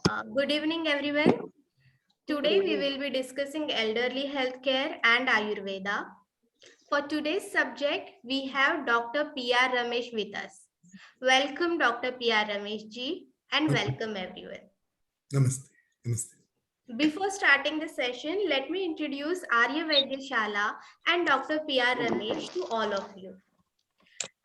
Good evening, everyone. Today we will be discussing elderly healthcare and Ayurveda. For today's subject, we have Dr. P.R. Ramesh with us. Welcome, Dr. P.R. Ramesh ji, and welcome everyone. Namaste. Namaste. Before starting the session, let me introduce Arya Shala and Dr. P.R. Ramesh to all of you.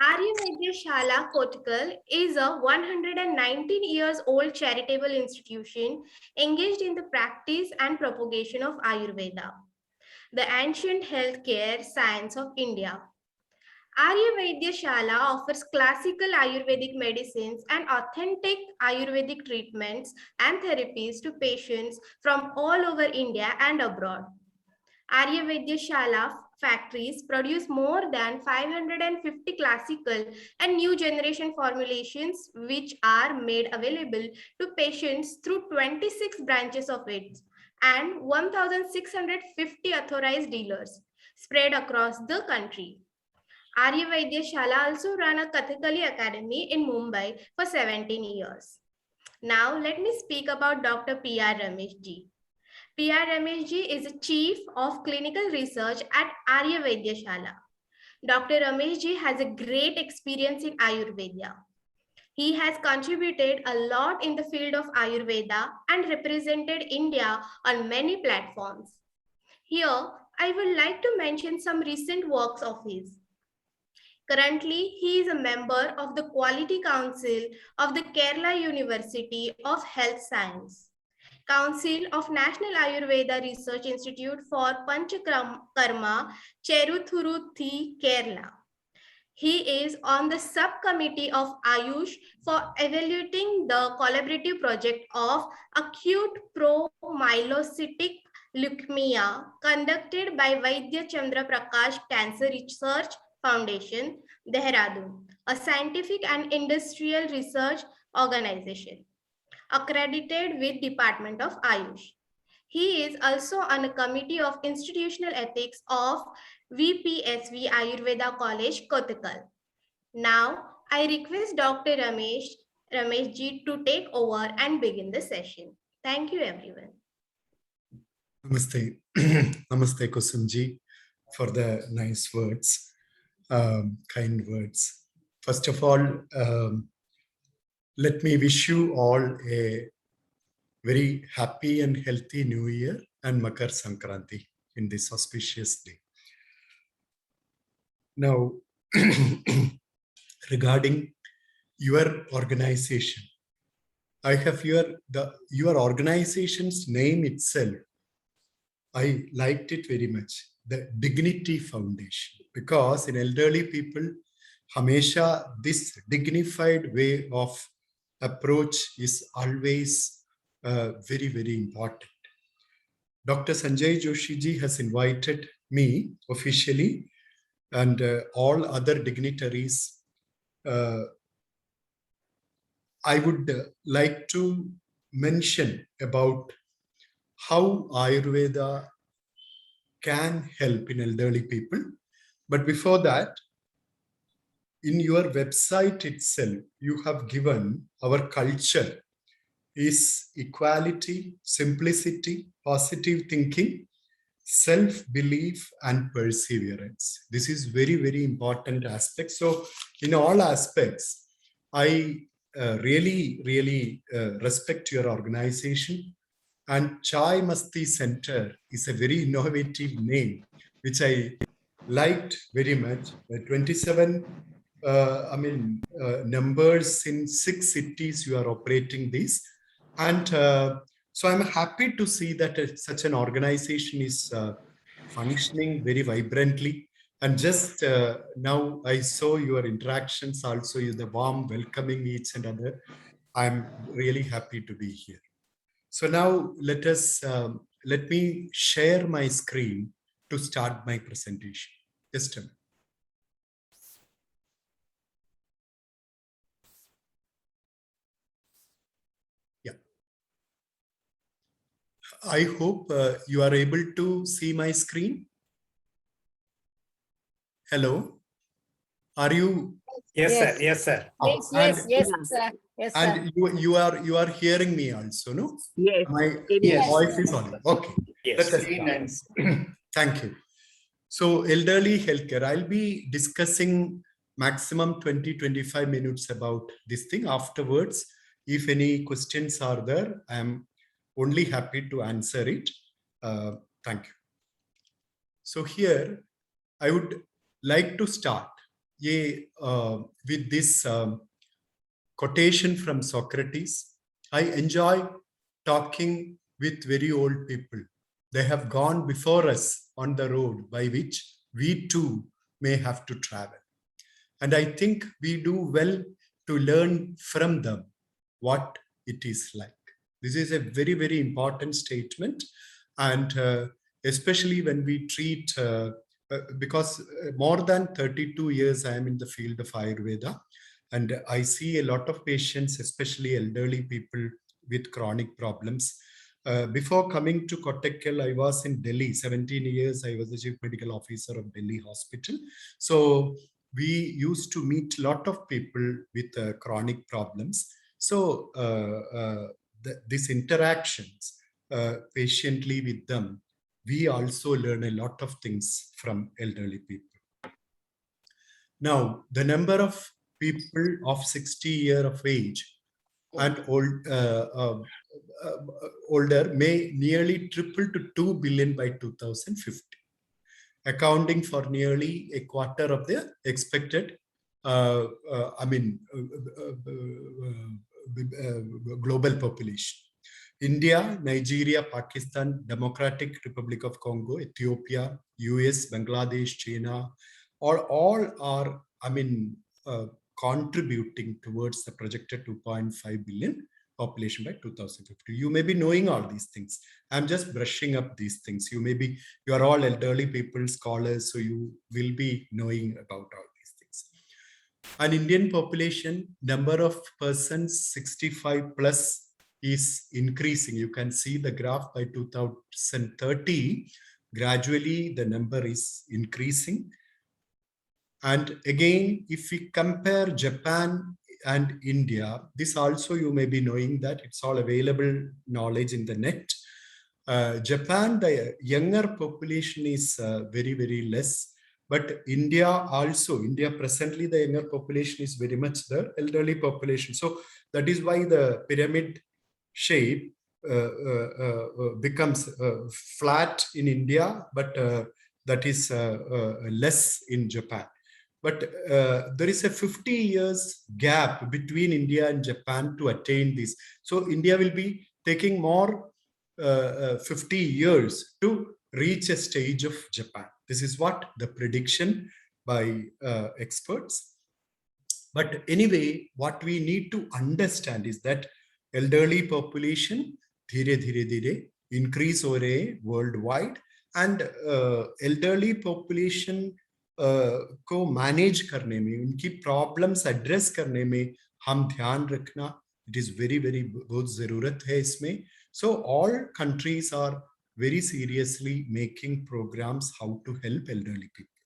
Arya Shala Kotkal is a 119 years old charitable institution engaged in the practice and propagation of Ayurveda, the ancient healthcare science of India. Arya Shala offers classical Ayurvedic medicines and authentic Ayurvedic treatments and therapies to patients from all over India and abroad. Arya Shala factories produce more than 550 classical and new generation formulations which are made available to patients through 26 branches of it and 1,650 authorized dealers spread across the country. Arya Shala also ran a Kathakali Academy in Mumbai for 17 years. Now let me speak about Dr. P.R. Ramesh ji. P.R. Ramesh ji is a Chief of Clinical Research at Arya Shala. Dr. Ramesh ji has a great experience in Ayurveda. He has contributed a lot in the field of Ayurveda and represented India on many platforms. Here, I would like to mention some recent works of his. Currently, he is a member of the Quality Council of the Kerala University of Health Science, Council of National Ayurveda Research Institute for Panchakarma, Cheruthuruthi, Kerala. He is on the subcommittee of Ayush for evaluating the collaborative project of acute promyelocytic leukemia conducted by Vaidya Chandra Prakash Cancer Research Foundation, Dehradun, a scientific and industrial research organization accredited with Department of Ayush. He is also on a committee of institutional ethics of VPSV Ayurveda College, Kothakal. Now, I request Dr. Ramesh ji to take over and begin the session. Thank you, everyone. Namaste. Namaste, Kusumji, for the nice words, kind words. First of all, let me wish you all a very happy and healthy New Year and Makar Sankranti in this auspicious day. Now, regarding your organization, I have your organization's name itself. I liked it very much, the Dignity Foundation, because in elderly people, Hamesha, this dignified way of approach is always very, very important. Dr. Sanjay Joshi ji has invited me officially and all other dignitaries. I would like to mention about how Ayurveda can help in elderly people. But before that, in your website itself, you have given our culture is equality, simplicity, positive thinking, self-belief, and perseverance. This is very, very important aspect. So in all aspects, I really respect your organization. And Chai Masti Center is a very innovative name, which I liked very much. 27 numbers in 6 cities you are operating this. And so I'm happy to see that such an organization is functioning very vibrantly. And just now I saw your interactions also, the warm welcoming each and other. I'm really happy to be here. So now let me share my screen to start my presentation. Just a minute. Yeah. I hope you are able to see my screen. Hello. Are you? Yes, Yes. sir. Yes, sir. Yes, And, yes, sir. Yes, sir. and you are hearing me also, no? Yes. My Yes. voice is on. Okay. Yes. Let us start. Thank you. So elderly healthcare, I'll be discussing maximum 20-25 minutes about this thing. Afterwards, if any questions are there, I am only happy to answer it. Thank you. So here, I would like to start with this quotation from Socrates. I enjoy talking with very old people. They have gone before us on the road by which we too may have to travel. And I think we do well to learn from them what it is like. This is a very, very important statement. And especially when we treat, because more than 32 years I am in the field of Ayurveda, and I see a lot of patients, especially elderly people with chronic problems. Before coming to Kottakkal, I was in Delhi, 17 years. I was the chief medical officer of Delhi Hospital. So we used to meet a lot of people with chronic problems. So these interactions patiently with them, we also learn a lot of things from elderly people. Now, the number of people of 60 years of age and older may nearly triple to 2 billion by 2050, accounting for nearly a quarter of the expected global population. India, Nigeria, Pakistan, Democratic Republic of Congo, Ethiopia, US, Bangladesh, China, all are, contributing towards the projected 2.5 billion population by 2050. You may be knowing all these things. I'm just brushing up these things. You are all elderly people, scholars, so you will be knowing about all these things. An Indian population, number of persons 65 plus is increasing. You can see the graph by 2030. Gradually, the number is increasing. And again, if we compare Japan and India, this also you may be knowing that it's all available knowledge in the net. Japan, the younger population is very, very less. But India presently, the younger population is very much the elderly population. So that is why the pyramid shape becomes flat in India, but that is less in Japan. But there is a 50 years gap between India and Japan to attain this. So India will be taking more 50 years to reach a stage of Japan. This is what the prediction by experts. But anyway, what we need to understand is that elderly population धीरे धीरे increase हो रहे worldwide, and elderly population को manage करने में, उनकी problems address करने में हम ध्यान रखना, इट इज वेरी वेरी बहुत जरूरत है इसमें. So all countries are very seriously making programs how to help elderly people.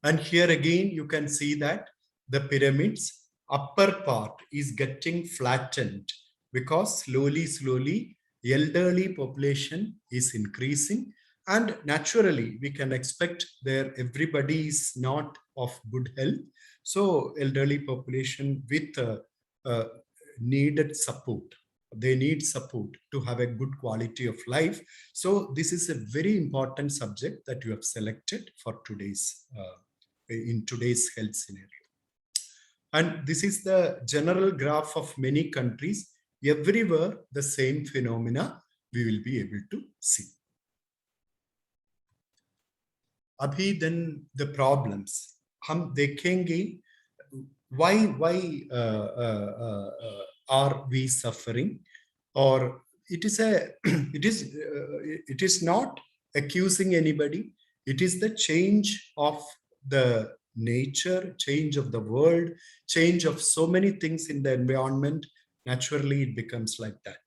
And here again you can see that the pyramid's upper part is getting flattened because slowly elderly population is increasing. And naturally, we can expect there everybody is not of good health. So elderly population with needed support. They need support to have a good quality of life. So this is a very important subject that you have selected for today's in today's health scenario. And this is the general graph of many countries. Everywhere the same phenomena we will be able to see. अभी then the problems हम देखेंगे why are we suffering, or it is not accusing anybody. It is the change of the nature, change of the world, change of so many things in the environment. Naturally it becomes like that.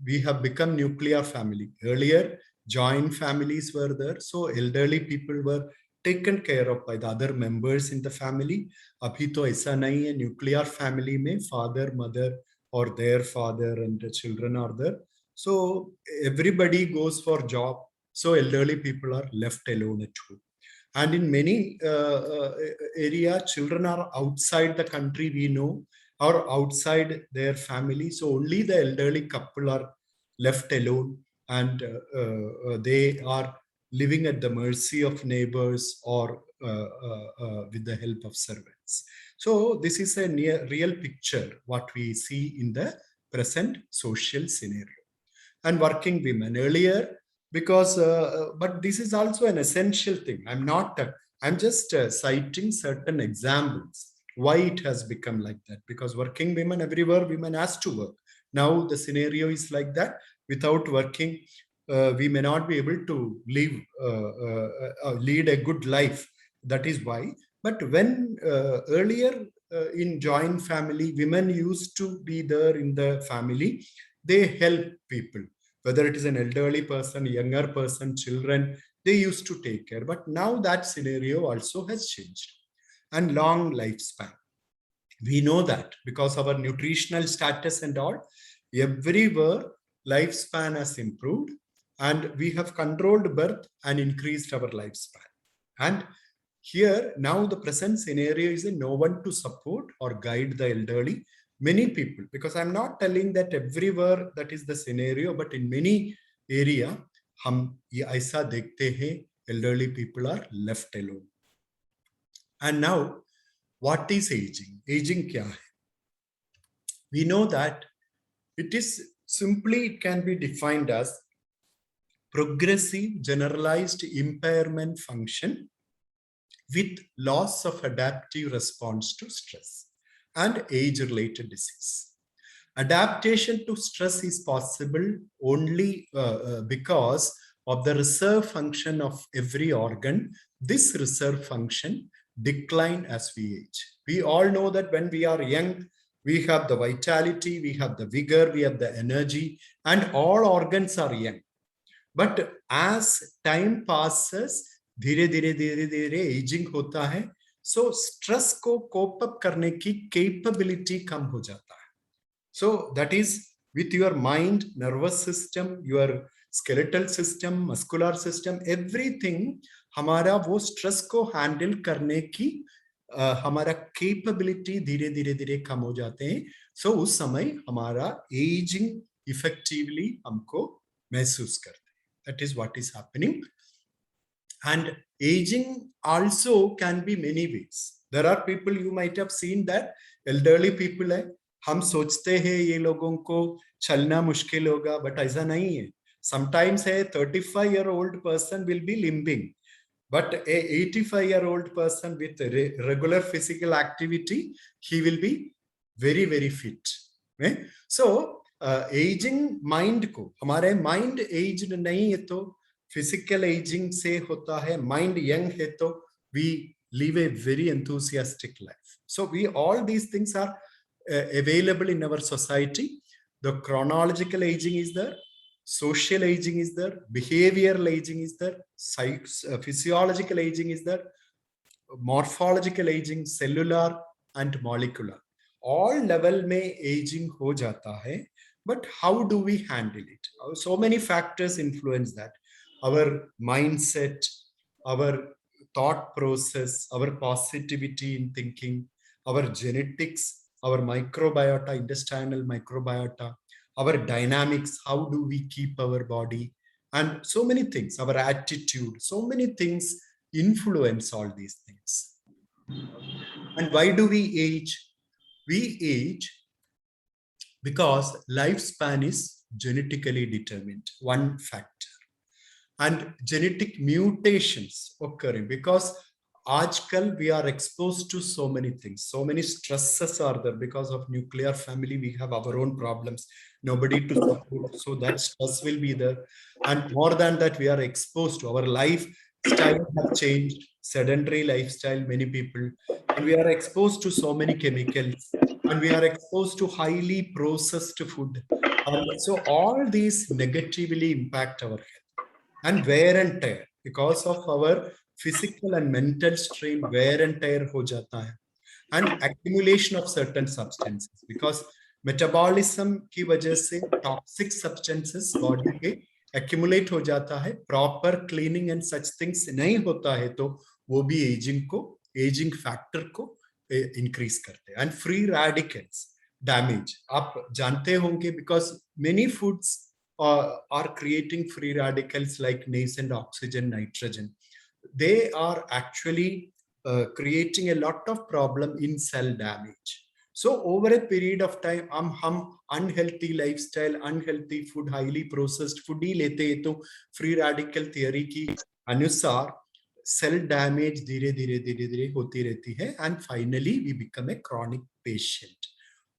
We have become nuclear family. Earlier joint families were there, so elderly people were taken care of by the other members in the family. Abhi to aisa nahi hai. Nuclear family mein father, mother, or their father and the children are there. So everybody goes for job. So elderly people are left alone at home. And in many area, children are outside the country, we know, or outside their family. So only the elderly couple are left alone, and they are living at the mercy of neighbors or with the help of servants. So this is a real picture what we see in the present social scenario. And working women earlier, because but this is also an essential thing. I'm just citing certain examples why it has become like that, because working women, everywhere women has to work. Now the scenario is like that. Without working, we may not be able to live lead a good life. That is why. But when earlier in joint family, women used to be there in the family, they help people, whether it is an elderly person, younger person, children, they used to take care. But now that scenario also has changed. And long lifespan. We know that because of our nutritional status and all, everywhere lifespan has improved, and we have controlled birth and increased our lifespan. And here now the present scenario is no one to support or guide the elderly. Many people, because I'm not telling that everywhere that is the scenario, but in many area, hum ye aisa dekhte hain, elderly people are left alone. And now, what is aging? Aging kya hai? We know that it is simply, it can be defined as progressive generalized impairment function with loss of adaptive response to stress and age-related disease. Adaptation to stress is possible only because of the reserve function of every organ. This reserve function decline as we age. We all know that when we are young, we have the vitality, we have the vigor, we have the energy, and all organs are young. But as time passes, धीरे धीरे धीरे धीरे ageing होता है, so stress को cope up करने की capability कम हो जाता है. So that is with your mind, nervous system, your skeletal system, muscular system, everything, हमारा वो स्ट्रेस को हैंडल करने की हमारा कैपेबिलिटी धीरे धीरे धीरे कम हो जाते हैं. सो उस समय हमारा एजिंग इफेक्टिवली हमको महसूस करते हैं. That is what is happening. And aging also can be many ways. There are people, you might have seen that elderly people है, हम सोचते हैं ये लोगों को चलना मुश्किल होगा, but ऐसा नहीं है. Sometimes a 35-year-old person will be limping, but a 85-year-old person with regular physical activity, he will be very, very fit. Okay? So aging mind को, हमारे mind aged नहीं है तो फिजिकल एजिंग से होता है, माइंड यंग है तो we live a very enthusiastic life. So we, all these things are available in our society. The chronological aging is there, social aging is there, behavioral aging is there, physiological aging is there, morphological aging, cellular and molecular. All level में aging हो जाता है, but how do we handle it? So many factors influence that. Our mindset, our thought process, our positivity in thinking, our genetics, our microbiota, intestinal microbiota, our dynamics, how do we keep our body, and so many things, our attitude, so many things influence all these things. And why do we age? We age because lifespan is genetically determined, one factor. And genetic mutations occurring because आजकल we are exposed to so many things, so many stresses are there. Because of nuclear family, we have our own problems, nobody to support, so that stress will be there. And more than that, we are exposed to, our lifestyle have changed, sedentary lifestyle, many people, and we are exposed to so many chemicals, and we are exposed to highly processed food, and so all these negatively impact our health. And wear and tear, because of our physical and mental strain, wear and tear ho jata hai, and accumulation of certain substances, because metabolism की वजह से toxic substances body पे accumulate हो जाता है, proper cleaning and such things नहीं होता है, तो वो भी aging factor को increase करते हैं. And free radicals damage, आप जानते होंगे, because many foods are creating free radicals like nascent oxygen, nitrogen. They are actually creating a lot of problem in cell damage. So over a period of time, हम unhealthy lifestyle, unhealthy food, highly processed food ही लेते हैं, तो free radical theory की अनुसार cell damage धीरे धीरे होती रहती है, and finally we become a chronic patient.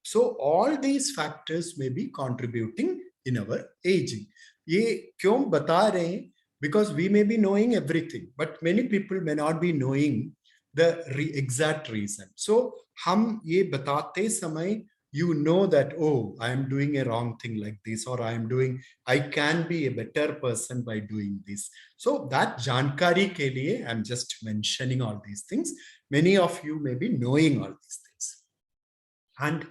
So all these factors may be contributing in our aging. ये क्यों बता रहे हैं? Because we may be knowing everything, but many people may not be knowing the exact reason. So हम ये बताते समय, you know that, oh, I am doing a wrong thing like this, or I can be a better person by doing this. So that jankari ke liye, I'm just mentioning all these things. Many of you may be knowing all these things. And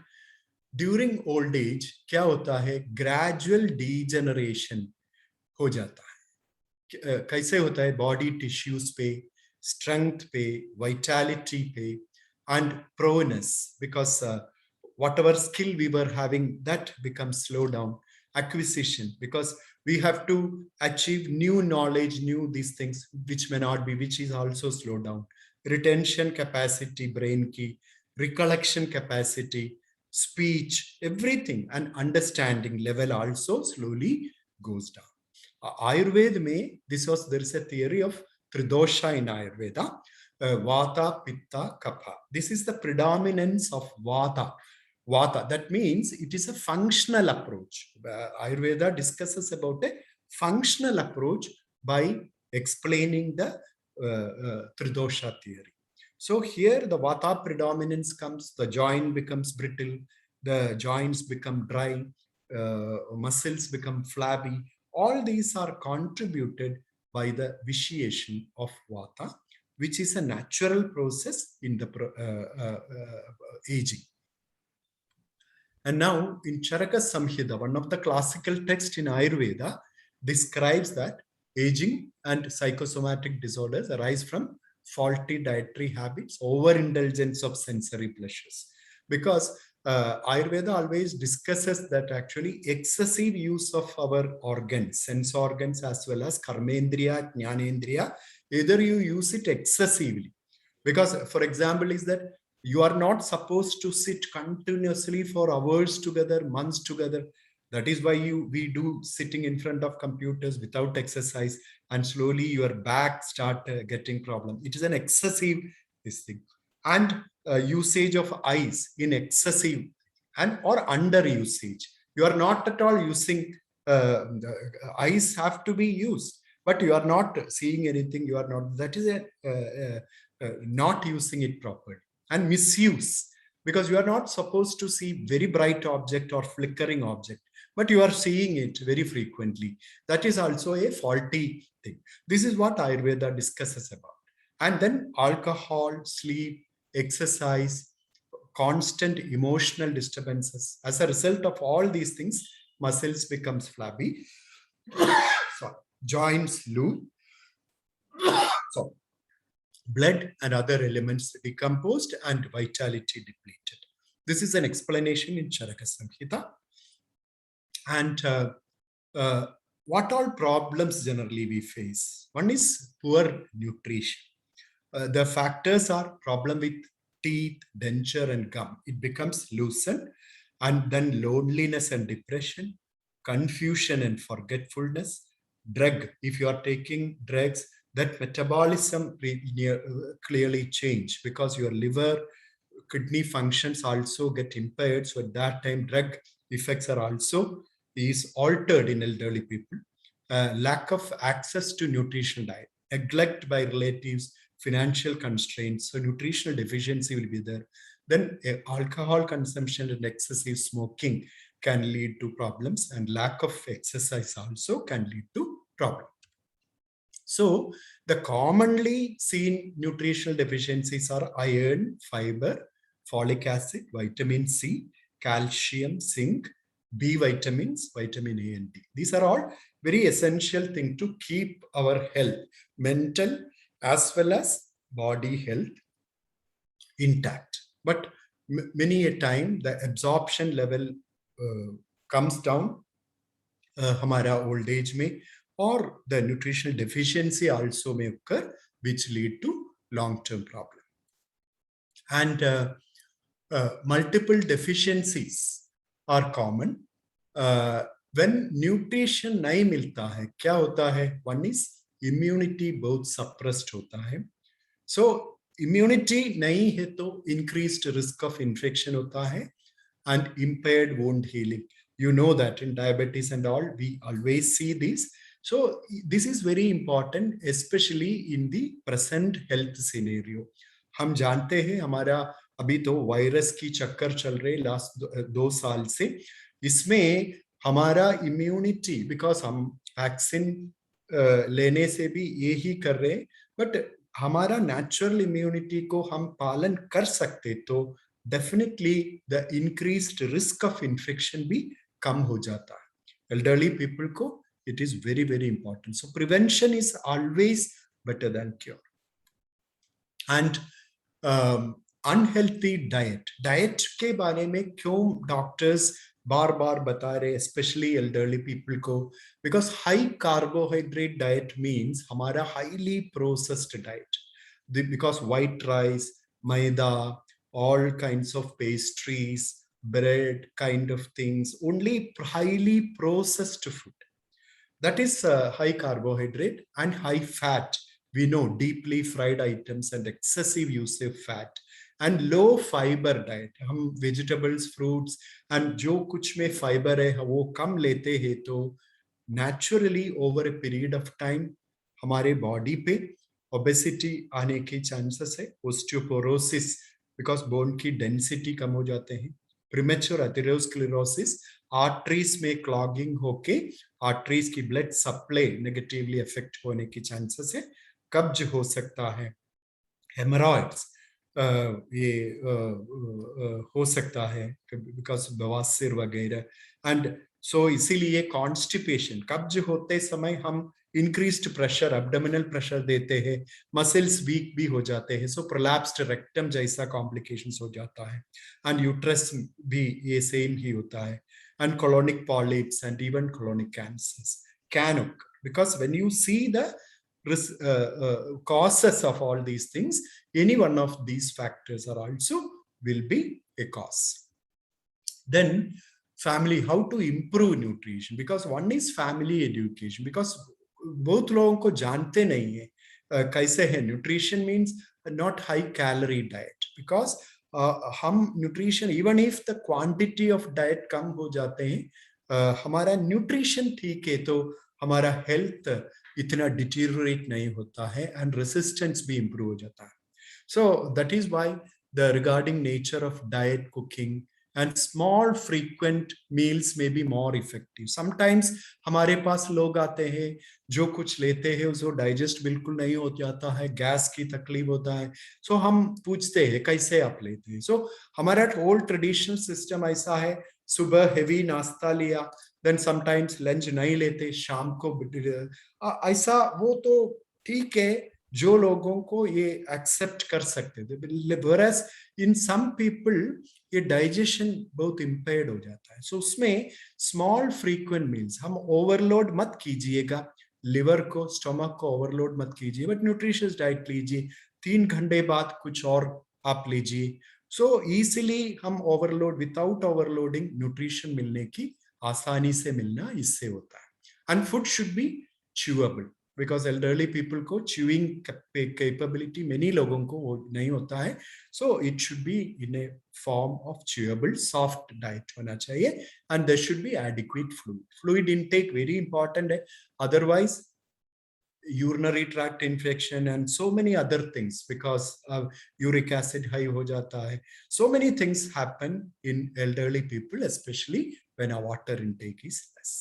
during old age क्या होता है? Gradual degeneration हो जाता है. कैसे होता है? Body tissues पे, स्ट्रेंथ पे, vitality पे, and proneness, because whatever skill we were having, that becomes slow down. Acquisition, because we have to achieve new knowledge, new these things, which may not be, which is also slow down. Retention capacity, brain ki, recollection capacity, speech, everything, and understanding level also slowly goes down. Ayurveda में there is a theory of tridosha in Ayurveda, Vata, Pitta, Kapha. This is the predominance of Vata. Vata, that means it is a functional approach. Ayurveda discusses about a functional approach by explaining the tridosha theory. So here the Vata predominance comes, the joint becomes brittle, the joints become dry, muscles become flabby. All these are contributed by the vitiation of Vata, which is a natural process in the aging. And now in Charaka Samhita, one of the classical texts in Ayurveda describes that aging and psychosomatic disorders arise from faulty dietary habits, overindulgence of sensory pleasures. Because Ayurveda always discusses that actually excessive use of our organs, sense organs, as well as karmendriya, jnanendriya, either you use it excessively. Because, for example, is that you are not supposed to sit continuously for hours together, months together. That is why we do sitting in front of computers without exercise, and slowly your back start getting problem. It is an excessive this thing. And usage of eyes in excessive and or under usage. You are not at all using, eyes have to be used, but you are not seeing anything. You are not, that is not using it properly. And misuse, because you are not supposed to see very bright object or flickering object, but you are seeing it very frequently. That is also a faulty thing. This is what Ayurveda discusses about. And then alcohol, sleep, exercise, constant emotional disturbances. As a result of all these things, muscles becomes flabby, sorry, joints loose, so blood and other elements decomposed and vitality depleted. This is an explanation in Charaka Samhita. And what all problems generally we face? One is poor nutrition. The factors are problem with teeth, denture, and gum. It becomes loosened, and then loneliness and depression, confusion and forgetfulness. Drug, if you are taking drugs, that metabolism clearly change, because your liver, kidney functions also get impaired. So at that time, drug effects are also is altered in elderly people. Lack of access to nutritional diet, neglect by relatives, financial constraints, so nutritional deficiency will be there. Then alcohol consumption and excessive smoking can lead to problems, and lack of exercise also can lead to problems. So the commonly seen nutritional deficiencies are iron, fiber, folic acid, vitamin C, calcium, zinc, B vitamins, vitamin A and D. These are all very essential things to keep our health, mental as well as body health intact. But many a time the absorption level comes down हमारा old age में, or the nutritional deficiency also may occur, which lead to long-term problem. And multiple deficiencies are common. When nutrition नहीं मिलता है, क्या होता है? One is immunity बहुत suppressed होता है. So immunity नहीं है तो increased risk of infection होता है and impaired wound healing. You know that in diabetes and all, we always see this. So this is very important, especially in the present health scenario. हम जानते हैं हमारा अभी तो वायरस की चक्कर चल रहे लास्ट 2 साल से, इसमें हमारा इम्यूनिटी, बिकॉज हम वैक्सीन लेने से भी यही कर रहे हैं, बट हमारा नेचुरल इम्यूनिटी को हम पालन कर सकते तो definitely the increased risk of infection भी कम हो जाता है. एल्डरली पीपल को it is very very important. So prevention is always better than cure. And unhealthy diet के बारे में क्यों डॉक्टर्स बार बार बता रहे, स्पेशली एल्डरली पीपल को? Because high carbohydrate diet means हमारा highly processed diet, because white rice, maida, all kinds of pastries, bread kind of things, only highly processed food. That is high carbohydrate and high fat. We know deeply fried items and excessive use of fat and low fiber diet. हम vegetables, fruits and जो कुछ में fiber है वो कम लेते हैं तो naturally over a period of time हमारे body पे obesity आने के chances है, osteoporosis बिकॉज बोन की डेंसिटी कम हो जाते हैं, प्रीमेच्योर एथेरोस्क्लेरोसिस, आर्टरीज में क्लॉगिंग होके आर्टरीज की ब्लड सप्लाई नेगेटिवली इफेक्ट होने की चांसेस है, कब्ज हो सकता है, हेमरॉइड्स ये हो सकता है बिकॉज बवासीर वगैरह. एंड सो इसीलिए कॉन्स्टिपेशन, कब्ज होते समय हम इंक्रीज्ड प्रेशर, एब्डोमिनल प्रेशर देते हैं, मसल्स वीक भी हो जाते हैं, सो प्रोलैप्स्ड रेक्टम जैसा कॉम्प्लिकेशंस हो जाता है, एंड यूट्रस भी ये सेम ही होता है, and colonic polyps and even colonic cancers can occur. Because when you see the causes of all these things, any one of these factors are also will be a cause. Then family, how to improve nutrition? Because one is family education, because बहुत लोगों को जानते नहीं है कैसे है nutrition. Means not high calorie diet, because हम nutrition, even if the quantity of diet कम हो जाते हैं, हमारा न्यूट्रिशन ठीक है तो हमारा हेल्थ इतना डिटीरियोरेट नहीं होता है एंड रेसिस्टेंस भी इंप्रूव हो जाता है. So that is why the regarding nature of diet, cooking and small frequent meals may be more effective. Sometimes हमारे पास लोग आते हैं जो कुछ लेते हैं उसको डाइजेस्ट बिल्कुल नहीं हो जाता है, गैस की तकलीफ होता है, सो हम पूछते हैं कैसे आप लेते हैं. सो हमारा ओल्ड ट्रेडिशनल सिस्टम ऐसा है, सुबह हेवी नाश्ता लिया, देन समटाइम्स लंच नहीं लेते, शाम को ऐसा. वो तो ठीक है जो लोगों को ये एक्सेप्ट कर सकते थे, whereas इन सम पीपल ये डाइजेशन बहुत इम्पेयर्ड हो जाता है. सो उसमें स्मॉल फ्रीक्वेंट मील्स, हम ओवरलोड मत कीजिएगा लिवर को, स्टोमक को ओवरलोड मत कीजिए, बट न्यूट्रिशियस डाइट लीजिए, 3 घंटे बाद कुछ और आप लीजिए. सो इजीली हम ओवरलोड, विदाउट ओवरलोडिंग न्यूट्रिशन मिलने की आसानी से मिलना इससे होता है. And food should be chewable, because elderly people को च्यूइंग कैपेबिलिटी मेनी लोगों को वो नहीं होता है. So it should be in a form of chewable soft diet होना चाहिए, and there should be adequate fluid intake very important है. Otherwise urinary tract infection and so many other things, because uric acid high ho jata hai. So many things happen in elderly people, especially when our water intake is less.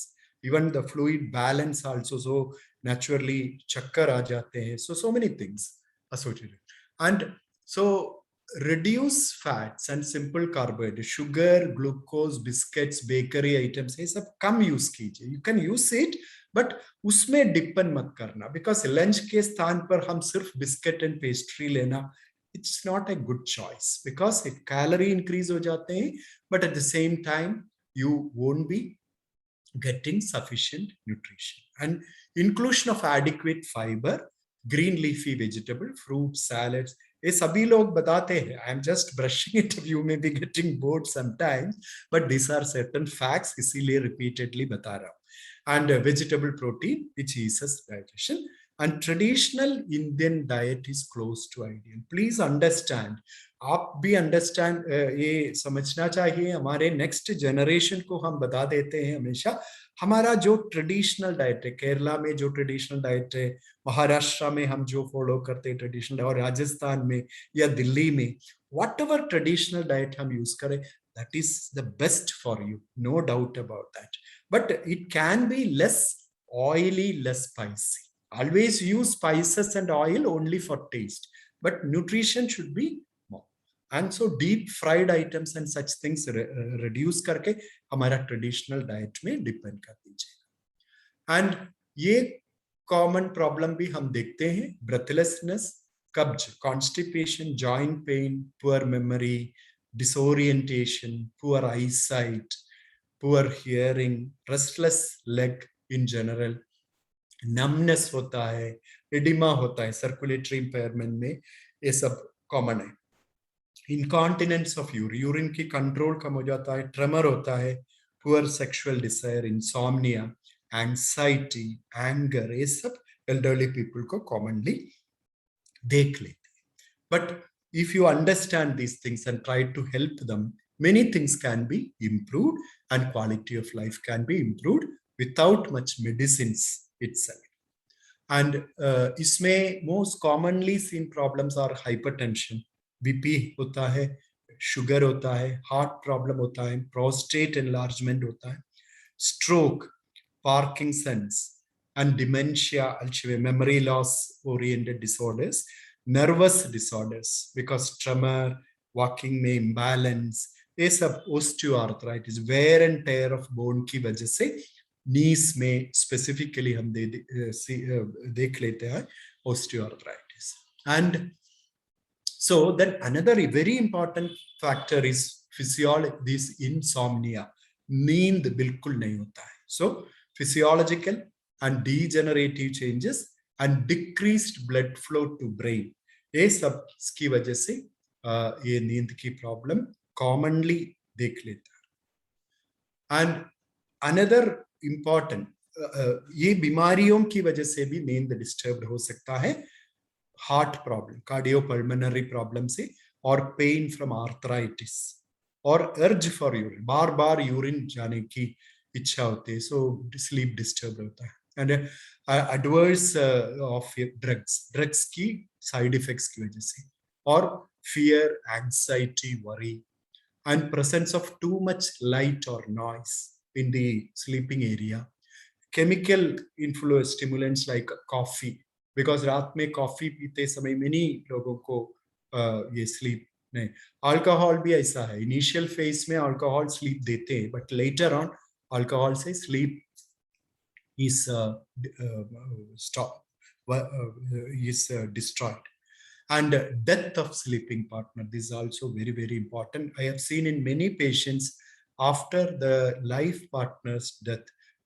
Even the fluid balance also, so naturally chakkar aa jate hain. So many things associated. And so reduce fats and simple carbohydrates, sugar, glucose, biscuits, bakery items, ये सब कम use कीजिए. You can use it, but उसमें depend मत करना, because lunch के स्थान पर हम सिर्फ बिस्किट एंड पेस्ट्री लेना, it's not a good choice, because it calorie increase हो जाते हैं, but at the same time you won't be getting sufficient nutrition. And inclusion of adequate fiber, green leafy vegetable, fruit, salads, ये सभी लोग बताते हैं. I am just brushing it. You may be getting bored sometimes, but these are certain facts, इसीलिए repeatedly बता रहा हूँ. And vegetable protein, which eases digestion. And traditional Indian diet is close to ideal. Please understand. आप भी understand ये समझना चाहिए. हमारे नेक्स्ट जनरेशन को हम बता देते हैं हमेशा, हमारा जो ट्रेडिशनल डाइट है, केरला में जो ट्रेडिशनल डाइट है, महाराष्ट्र में हम जो फॉलो करते हैं ट्रेडिशनल, और राजस्थान में या दिल्ली में, वट एवर ट्रेडिशनल डाइट हम यूज करें, that is the best for you, no doubt about that. But it can be less oily, less spicy. Always use spices and oil only for taste, but nutrition should be more. And so deep fried items and such things reduce करके हमारा traditional diet में depend कर दीजिएगा. And ये common problem भी हम देखते हैं, ब्रेथलेसनेस, कब्ज, constipation, joint pain, poor memory, disorientation, poor eyesight, poor hearing, restless leg in general, numbness होता है, edema होता है, circulatory impairment में, ये सब common है. Incontinence of urine, urine की control कम हो जाता है, tremor होता है, poor sexual desire, insomnia, anxiety, anger, ये सब elderly people को commonly देख लेते हैं. But if you understand these things and try to help them, many things can be improved and quality of life can be improved without much medicines itself. And इसमें most commonly seen problems are hypertension, BP होता है, sugar होता है, heart problem होता है, prostate enlargement होता है, stroke, Parkinson's, and dementia, Alzheimer's, memory loss oriented disorders, nervous disorders, because tremor, walking में imbalance, ये सब osteoarthritis, wear and tear of bone की वजह से knees में specifically हम देख लेते हैं osteoarthritis. And so then another very important factor is physiology, this insomnia, नींद बिल्कुल नहीं होता है. So physiological and degenerative changes and decreased blood flow to brain, ये सब की वजह से ये नींद की प्रॉब्लम commonly देख लेता है. And another important, ये बीमारियों की वजह से भी नींद डिस्टर्ब हो सकता है, हार्ट प्रॉब्लम, कार्डियोपल्मोनरी प्रॉब्लम से, और पेन फ्रॉम आर्थराइटिस, और urge for urine, bar bar urine जाने की इच्छा होती है, सो स्लीप डिस्टर्ब होता है. एंड एडवर्स ऑफ ड्रग्स की साइड इफेक्ट्स की वजह से, और fear, anxiety, worry, and presence of too much light or noise in the sleeping area, chemical influence stimulants like coffee, because रात में कॉफी पीते समय many लोगों को ये sleep नहीं, अल्कोहल भी ऐसा है, इनिशियल फेज में अल्कोहल स्लीप देते हैं, बट लेटर ऑन अल्कोहल से sleep is destroyed. And death of sleeping partner, this is also very, very important. I have seen in many patients, after the life partner's death,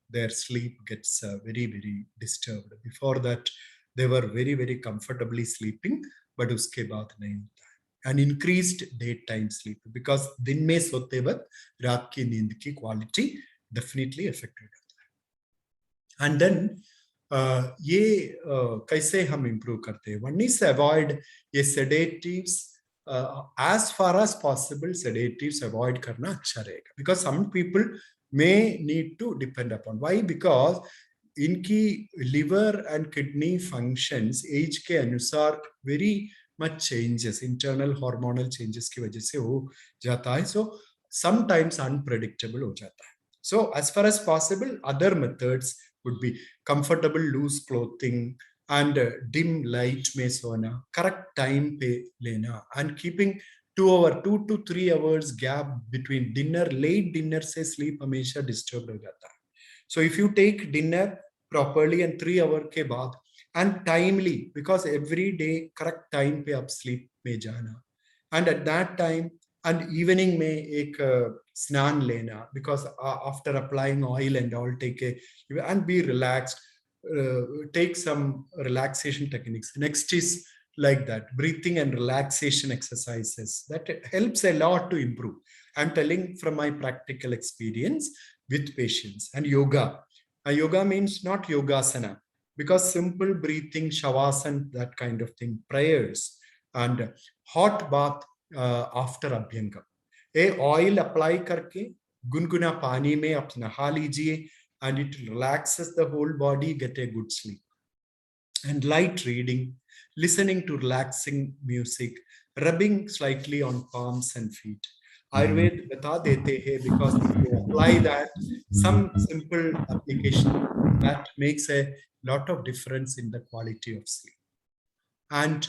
their sleep gets very, very disturbed. Before that, they were very, very comfortably sleeping, but uske baad nahi hota hai. And increased daytime sleep, because दिन में सोते वक्त रात की नींद की quality definitely affected होता है. And then ये कैसे हम improve करते हैं? One is avoid ये sedatives, as far as possible sedatives avoid करना अच्छा रहेगा, because some people may need to depend upon. Why? Because इनकी liver and kidney functions age के अनुसार very much changes, internal hormonal changes की वजह से हो जाता है, so sometimes unpredictable हो जाता है. So as far as possible, other methods would be comfortable loose clothing and dim light में सोना, correct time पे लेना, and keeping 2 to 3 hours gap between dinner. Late dinner से sleep हमेशा disturb हो जाता है. So if you take dinner properly and 3 hour के बाद and timely, because every day correct time पे आप sleep में जाना, and at that time and evening में एक स्नान लेना, because after applying oil and all, take a and be relaxed, take some relaxation techniques. Next is like that, breathing and relaxation exercises that helps a lot to improve. I'm telling from my practical experience with patients. And yoga. Yoga means not yogasana, because simple breathing, shavasana, that kind of thing, prayers, and hot bath after abhyangam. A oil apply करके गुनगुना पानी में आप नहा लीजिए, and it relaxes the whole body, get a good sleep. And light reading, listening to relaxing music, rubbing slightly on palms and feet. Ayurveda bata dete hai, because if you apply that, some simple application that makes a lot of difference in the quality of sleep. And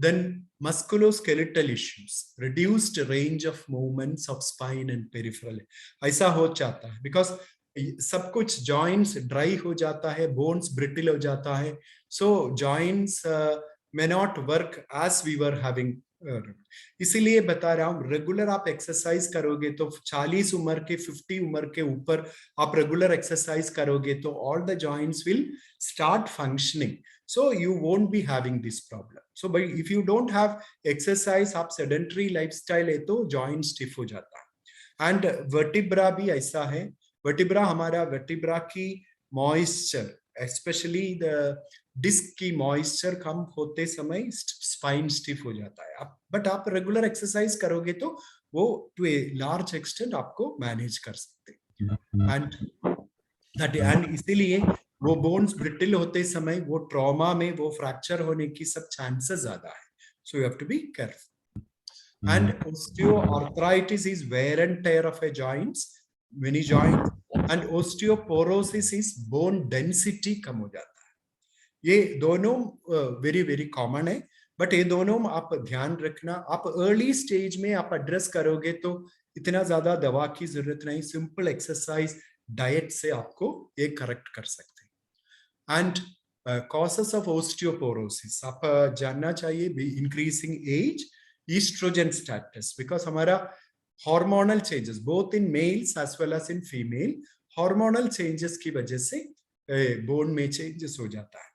then musculoskeletal issues, reduced range of movements of spine and peripheral. ऐसा हो जाता है because सब कुछ joints dry हो जाता है, bones brittle हो जाता है, so joints may not work as we were having. इसीलिए बता रहा हूँ, रेगुलर आप एक्सरसाइज करोगे तो 40 उम्र के 50 उम्र के ऊपर आप रेगुलर एक्सरसाइज करोगे तो all the joints will start functioning. So you won't be having this problem. So but if you don't have exercise, आप sedentary lifestyle है तो joint stiff हो जाता है. And vertebra भी ऐसा है. Vertebra हमारा vertebra की moisture, especially the disc की moisture कम होते समय spine stiff हो जाता है. But आप regular exercise करोगे तो वो to a large extent आपको manage कर सकते हैं. And इसीलिए वो बोन्स ब्रिटिल होते समय वो ट्रॉमा में वो फ्रैक्चर होने की सब चांसेस ज्यादा है. So you have to be careful. And osteoarthritis is wear and tear of a joints, many joints, and osteoporosis is bone density कम हो जाता है. ये दोनों वेरी वेरी कॉमन है, बट ये दोनों आप ध्यान रखना. आप अर्ली स्टेज में आप एड्रेस करोगे तो इतना ज्यादा दवा की जरूरत नहीं, सिंपल एक्सरसाइज डाइट से आपको ये करेक्ट कर सकते हैं. And causes of osteoporosis, आप जानना चाहिए, increasing age, estrogen status, because हमारा hormonal changes both in males as well as in female, hormonal changes की वजह से bone में changes हो जाता है.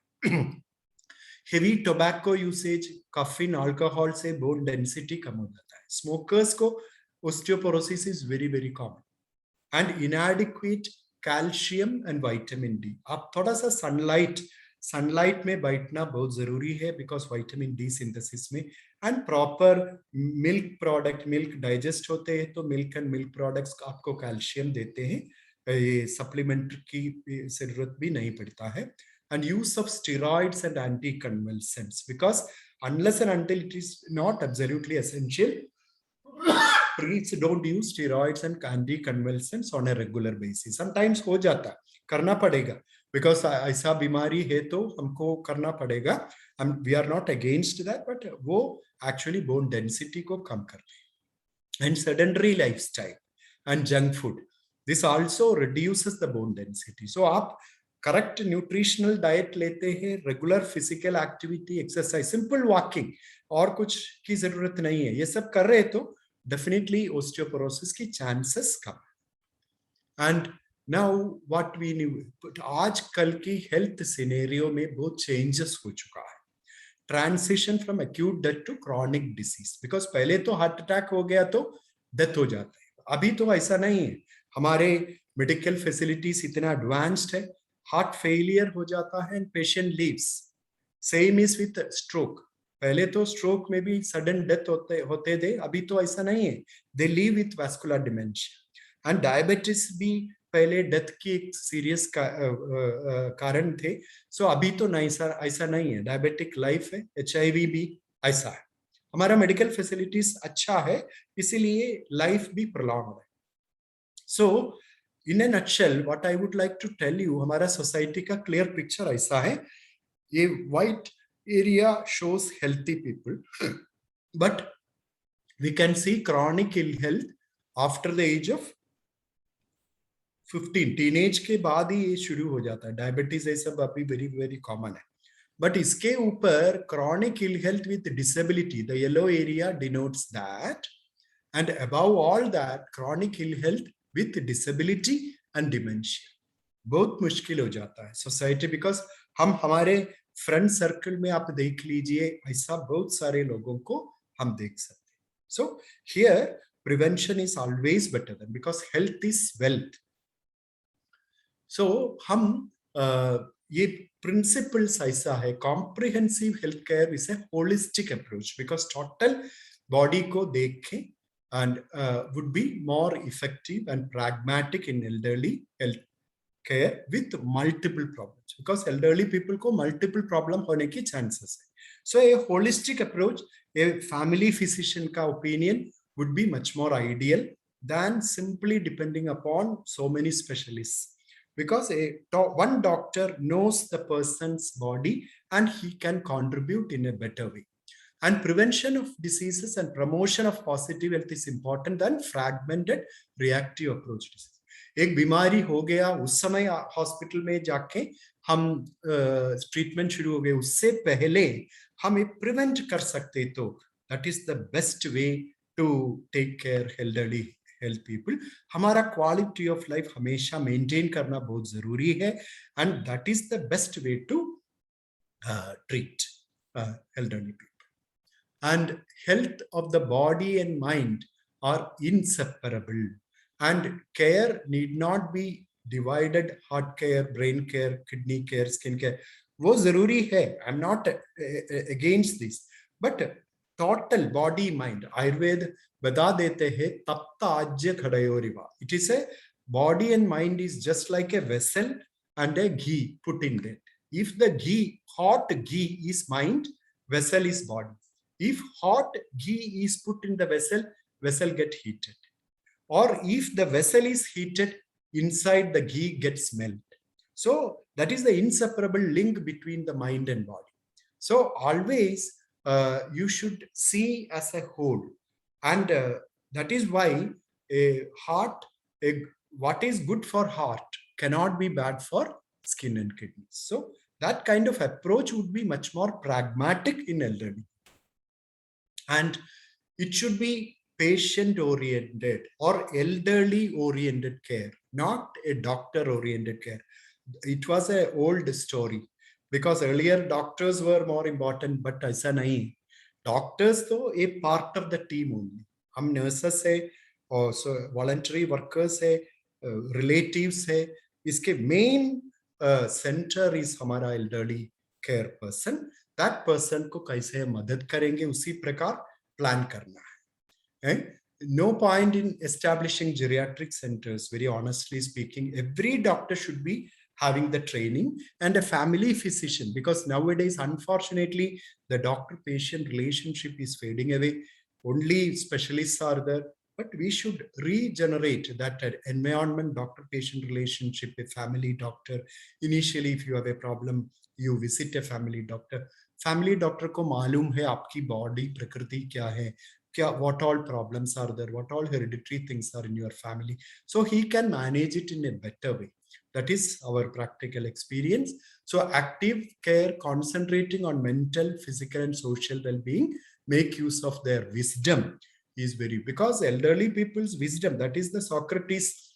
Heavy tobacco usage, caffeine, alcohol से bone density कम हो जाता है. Smokers को osteoporosis is very very common. And inadequate calcium and vitamin D. आप थोड़ा सा सनलाइट में बैठना बहुत जरूरी है, बिकॉज विटामिन डी सिंथेसिस में. And proper milk product, milk digest होते हैं तो मिल्क एंड मिल्क प्रोडक्ट्स आपको कैल्शियम देते हैं, ये सप्लीमेंट की जरूरत भी नहीं पड़ता है. And use of steroids and anticonvulsants, because unless and until it is not absolutely essential, please don't use steroids and anticonvulsants on a regular basis. Sometimes हो जाता है, करना पड़ेगा, because ऐसा बीमारी है तो हमको करना पड़ेगा. We are not against that, but वो actually bone density को कम करते हैं. And sedentary lifestyle and junk food, this also reduces the bone density. So आप करेक्ट न्यूट्रिशनल डाइट लेते हैं, regular physical activity, exercise, simple walking, और कुछ की जरूरत नहीं है, ये सब कर रहे तो डेफिनेटली ओस्टियोपोरोसिस की चांसेस कम. And now what we new, आजकल की हेल्थ सिनेरियो में बहुत चेंजेस हो चुका है. Transition from acute death to chronic disease, because पहले तो हार्ट अटैक हो गया तो डेथ हो जाता है, अभी तो ऐसा नहीं है. हमारे मेडिकल फैसिलिटीज इतना एडवांस्ड है, हार्ट फेलियर हो जाता है and patient leaves. Same is with stroke. पहले तो स्ट्रोक में भी सडन डेथ होते थे, अभी तो ऐसा नहीं है, they live with vascular dementia. And diabetes भी पहले डेथ की एक सीरियस कारण थे, सो अभी तो नहीं सर, ऐसा नहीं है. डायबिटिक लाइफ है, HIV भी ऐसा है. हमारा मेडिकल फैसिलिटीज अच्छा है, इसीलिए लाइफ भी प्रॉन्ग है. सो in a nutshell, what I would like to tell you, हमारा society का clear picture ऐसा है. ये white area shows healthy people, but we can see chronic ill health after the age of 15. Teenage के बाद ही ये शुरू हो जाता है. डायबिटीज ये सब अभी वेरी वेरी कॉमन है. बट इसके ऊपर chronic ill health with disability, the yellow area denotes that, and above all that, chronic ill health with disability and dementia. बहुत मुश्किल हो जाता है सोसाइटी, बिकॉज हम हमारे फ्रेंड सर्कल में आप देख लीजिए, ऐसा बहुत सारे लोगों को हम देख सकते हैं. So here prevention is always better than, because health is wealth. So हम ये प्रिंसिपल्स ऐसा है, comprehensive health care is a holistic approach, because total body को देखें and would be more effective and pragmatic in elderly health care with multiple problems, because elderly people को multiple problem होने की chances है. So a holistic approach, a family physician का opinion would be much more ideal than simply depending upon so many specialists, because one doctor knows the person's body and he can contribute in a better way. And prevention of diseases and promotion of positive health is important than fragmented reactive approach disease. एक बीमारी हो गया, उस समय hospital में जाके हम treatment शुरू हो गए, उससे पहले हम प्रिवेंट कर सकते, तो that is the best way to take care elderly health people. हमारा क्वालिटी ऑफ लाइफ हमेशा मेंटेन करना बहुत जरूरी है, and that is the best way to treat elderly people. And health of the body and mind are inseparable, and care need not be divided. Heart care, brain care, kidney care, skin care, वो जरूरी है. I'm not against this, but total body mind, Ayurveda बता देते हैं तप्त आज्य खड़योरिवा. It is a body and mind is just like a vessel and a ghee put in it. If the ghee, hot ghee is mind, vessel is body. If hot ghee is put in the vessel, vessel get heated. Or if the vessel is heated, inside the ghee gets melt. So that is the inseparable link between the mind and body. So always you should see as a whole. And that is why what is good for heart cannot be bad for skin and kidneys. So that kind of approach would be much more pragmatic in elderly. And it should be patient oriented or elderly oriented care, not a doctor oriented care. It was an old story, because earlier doctors were more important, but aisa nahi. Doctors तो a part of the team only. हम nurses है और voluntary workers है, relatives है. इसके main center is हमारा elderly care person. That person को कैसे मदद करेंगे, उसी प्रकार प्लान करना है. No point in establishing geriatric centers. Very honestly speaking, every doctor should be having the training, and a family physician, because nowadays unfortunately the doctor patient relationship is fading away. Only specialists are there, but we should regenerate that environment, doctor patient relationship, a family doctor. Initially, if you have a problem, you visit a family doctor. Family doctor को मालूम है आपकी body प्रकृति क्या है, क्या what all problems are there, what all hereditary things are in your family, so he can manage it in a better way. That is our practical experience. So active care concentrating on mental, physical and social well-being, make use of their wisdom is very, because elderly people's wisdom, that is the Socrates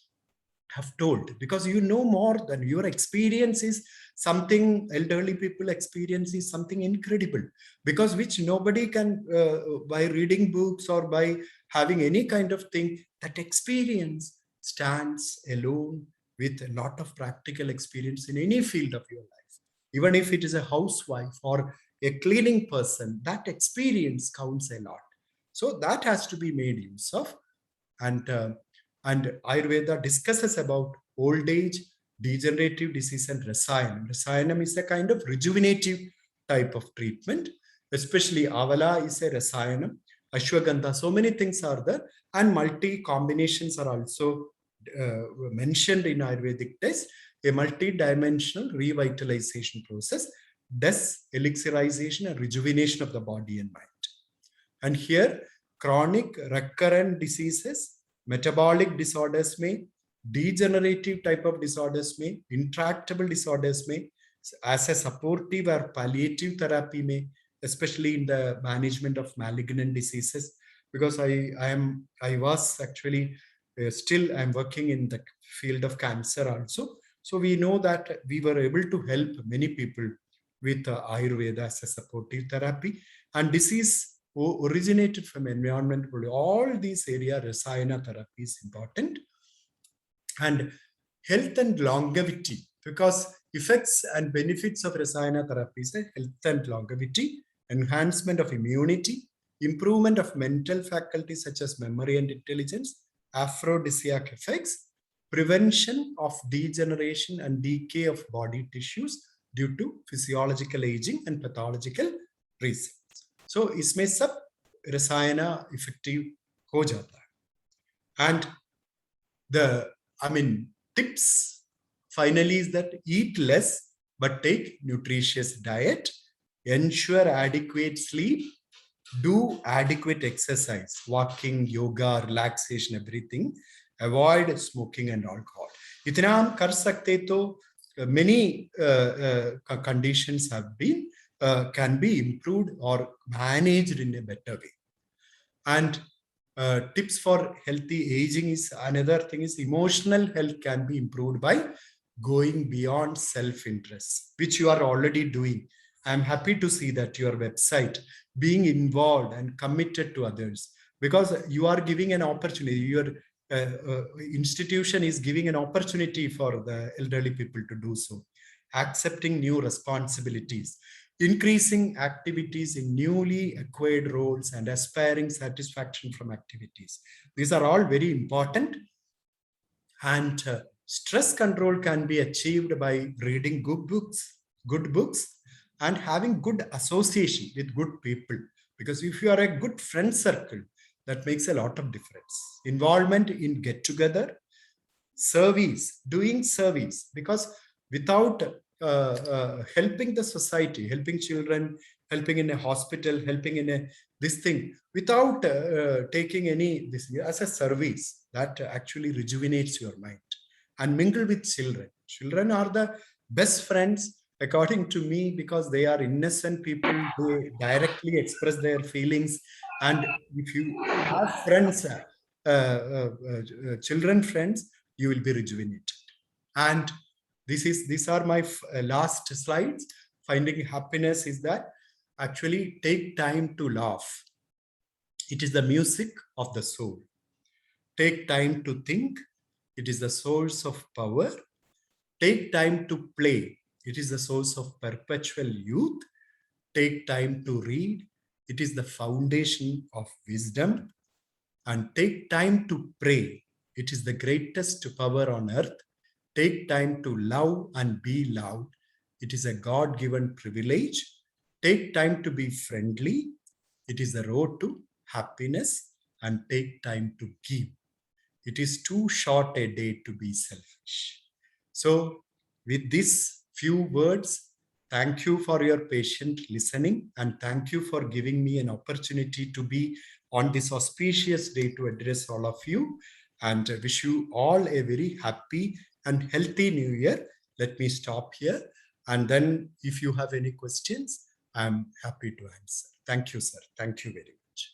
have told, because you know more than your experience is something. Elderly people experience is something incredible, because which nobody can by reading books or by having any kind of thing. That experience stands alone with a lot of practical experience in any field of your life. Even if it is a housewife or a cleaning person, that experience counts a lot. So that has to be made use of. And Ayurveda discusses about old age, degenerative disease and rasayanam. Rasayanam is a kind of rejuvenative type of treatment. Especially Avala is a rasayanam, Ashwagandha, so many things are there, and multi combinations are also mentioned in Ayurvedic text, a multi-dimensional revitalization process, elixirization and rejuvenation of the body and mind. And here, chronic recurrent diseases, metabolic disorders may, degenerative type of disorders may, intractable disorders may, as a supportive or palliative therapy may, especially in the management of malignant diseases. Because I was actually still I'm working in the field of cancer also. So we know that we were able to help many people with Ayurveda as a supportive therapy, and disease originated from environment. All these areas, Rasayana therapy is important. And health and longevity, because effects and benefits of Rasayana therapy is health and longevity, enhancement of immunity, improvement of mental faculties such as memory and intelligence, aphrodisiac effects, prevention of degeneration and decay of body tissues due to physiological aging and pathological reasons. So इसमें सब रसायना effective हो जाता है. And the tips finally is that eat less but take nutritious diet, ensure adequate sleep, do adequate exercise, walking, yoga, relaxation, everything, avoid smoking and alcohol. इतना हम कर सकते तो many conditions have been can be improved or managed in a better way. And tips for healthy aging is another thing is emotional health can be improved by going beyond self-interest, which you are already doing. I'm happy to see that your website being involved and committed to others, because you are giving an opportunity. Your institution is giving an opportunity for the elderly people to do so, accepting new responsibilities, increasing activities in newly acquired roles, and aspiring satisfaction from activities. These are all very important. And stress control can be achieved by reading good books, and having good association with good people. Because if you are a good friend circle, that makes a lot of difference. Involvement in get-together, service, doing service, because without helping the society, helping children, helping in a hospital, helping in this thing, without taking any this as a service, that actually rejuvenates your mind. And mingle with children. Children are the best friends, according to me, because they are innocent people. They directly express their feelings. And if you have friends, children friends, you will be rejuvenated. And these are my last slides. Finding happiness is that actually take time to laugh. It is the music of the soul. Take time to think. It is the source of power. Take time to play. It is the source of perpetual youth. Take time to read. It is the foundation of wisdom. And take time to pray. It is the greatest power on earth. Take time to love and be loved. It is a God-given privilege. Take time to be friendly. It is the road to happiness. And take time to give. It is too short a day to be selfish. So with these few words, thank you for your patient listening, and thank you for giving me an opportunity to be on this auspicious day to address all of you, and wish you all a very happy and healthy new year. Let me stop here, and then if you have any questions, I'm happy to answer. Thank you, sir. Thank you very much.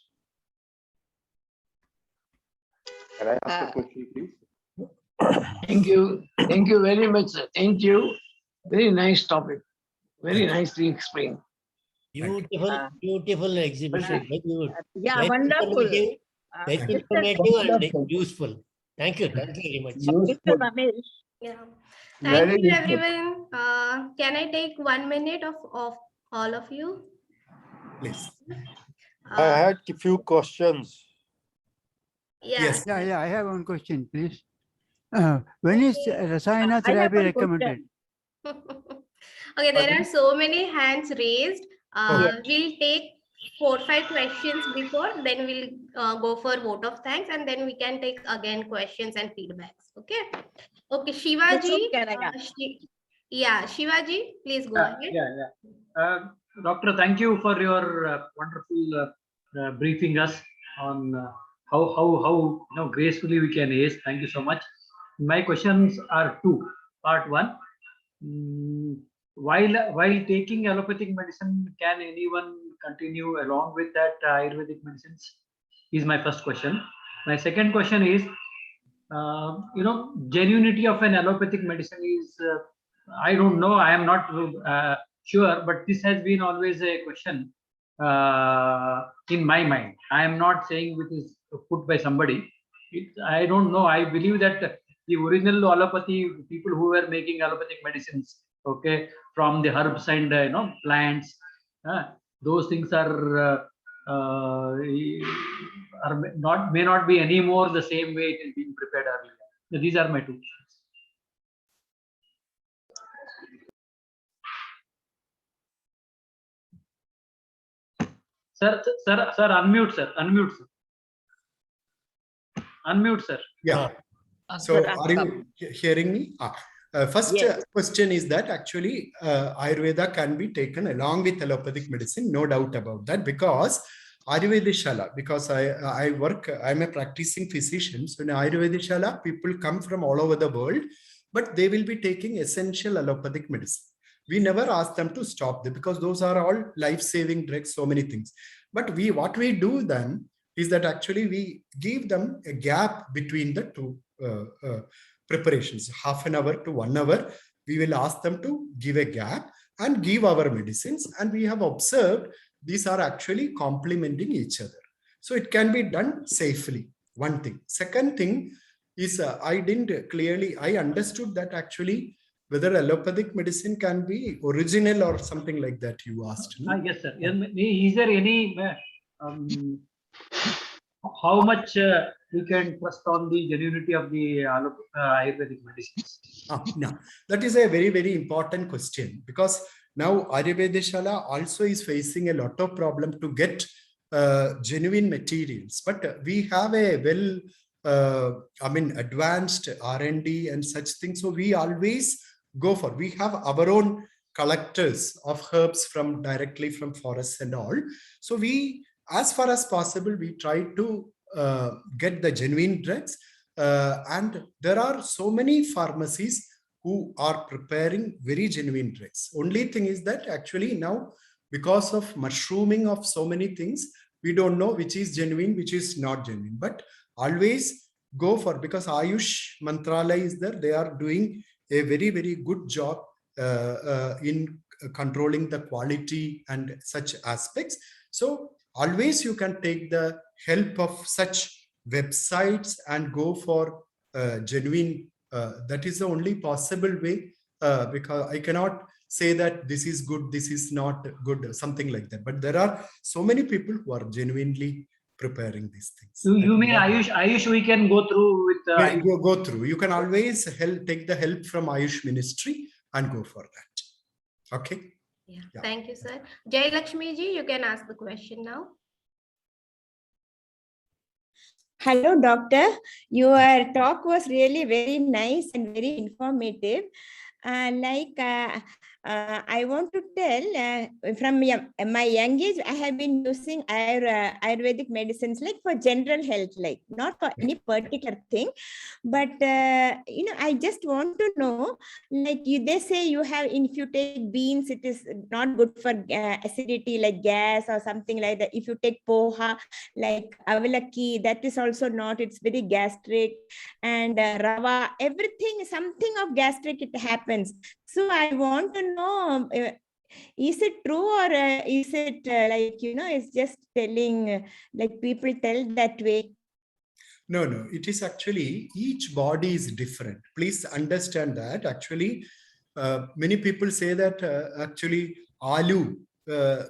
Can I ask a question, please? Thank you. Thank you very much, sir. Thank you. Very nice topic. Very nicely explained. Beautiful exhibition. Very good. Yeah, Very wonderful. informative, very Mr. informative and Wonderful. useful. Thank you very much. Mr. Ramesh, Yeah. Very Thank you, useful. everyone. Can I take 1 minute of all of you? Please. I had a few questions. Yes. Yeah, I have one question, please. When is Rasayana I have therapy one recommended? Okay, there are so many hands raised. We'll take 4-5 questions before, then we'll go for vote of thanks, and then we can take again questions and feedbacks. Okay. Okay, Shivaji. Yeah, Shivaji, please go ahead. Doctor, thank you for your wonderful briefing us on how gracefully we can ace. Thank you so much. My questions are two. Part one. While taking allopathic medicine, can anyone continue along with that Ayurvedic medicines? Is my first question. My second question is, genuinity of an allopathic medicine is, I don't know, I am not sure, but this has been always a question in my mind. I am not saying it is put by somebody. I don't know. I believe that the original allopathy, people who were making allopathic medicines, okay, from the herbs and plants, those things are may not be anymore the same way it is being prepared earlier. So these are my two. Sir, unmute, sir. Unmute, sir. Yeah. So are you hearing me? First question is that actually Ayurveda can be taken along with allopathic medicine, no doubt about that, because Ayurveda Shala, because I'm a practicing physician. So in Ayurveda Shala, people come from all over the world, but they will be taking essential allopathic medicine. We never ask them to stop them because those are all life-saving drugs, so many things. But what we do then is that actually we give them a gap between the two preparations, half an hour to 1 hour. We will ask them to give a gap and give our medicines. And we have observed these are actually complementing each other. So it can be done safely, one thing. Second thing is I understood that actually whether allopathic medicine can be original or something like that you asked. No? Yes, sir. Is there any, how much we can trust on the genuinity of the Ayurvedic medicines? No, that is a very, very important question, because now Ayurveda Shala also is facing a lot of problem to get genuine materials. But we have a advanced R&D and such things. So we always we have our own collectors of herbs directly from forests and all. So we, as far as possible, we try to get the genuine drugs. And there are so many pharmacies who are preparing very genuine drugs. Only thing is that actually now, because of mushrooming of so many things, we don't know which is genuine, which is not genuine. But always go for, because Ayush Mantralaya is there, they are doing a very, very good job in controlling the quality and such aspects. So always you can take the help of such websites and go for genuine. That is the only possible way, because I cannot say that this is good, this is not good, something like that. But there are so many people who are genuinely preparing these things. You mean Ayush we can go through with... go through. You can always take the help from Ayush Ministry and go for that. Okay. Yeah. Thank you, sir. Jai Lakshmi ji, you can ask the question now. Hello, doctor. Your talk was really very nice and very informative. I want to tell, from my young age, I have been using Ayurvedic medicines, like for general health, like not for any particular thing. But, I just want to know, like they say if you take beans, it is not good for acidity, like gas or something like that. If you take poha, like avalaki, that is also not, it's very gastric. And rava, everything, something of gastric, it happens. So I want to know, is it true, or is it it's just telling, like people tell that way? No, it is actually, each body is different. Please understand that. Actually, many people say that actually aloo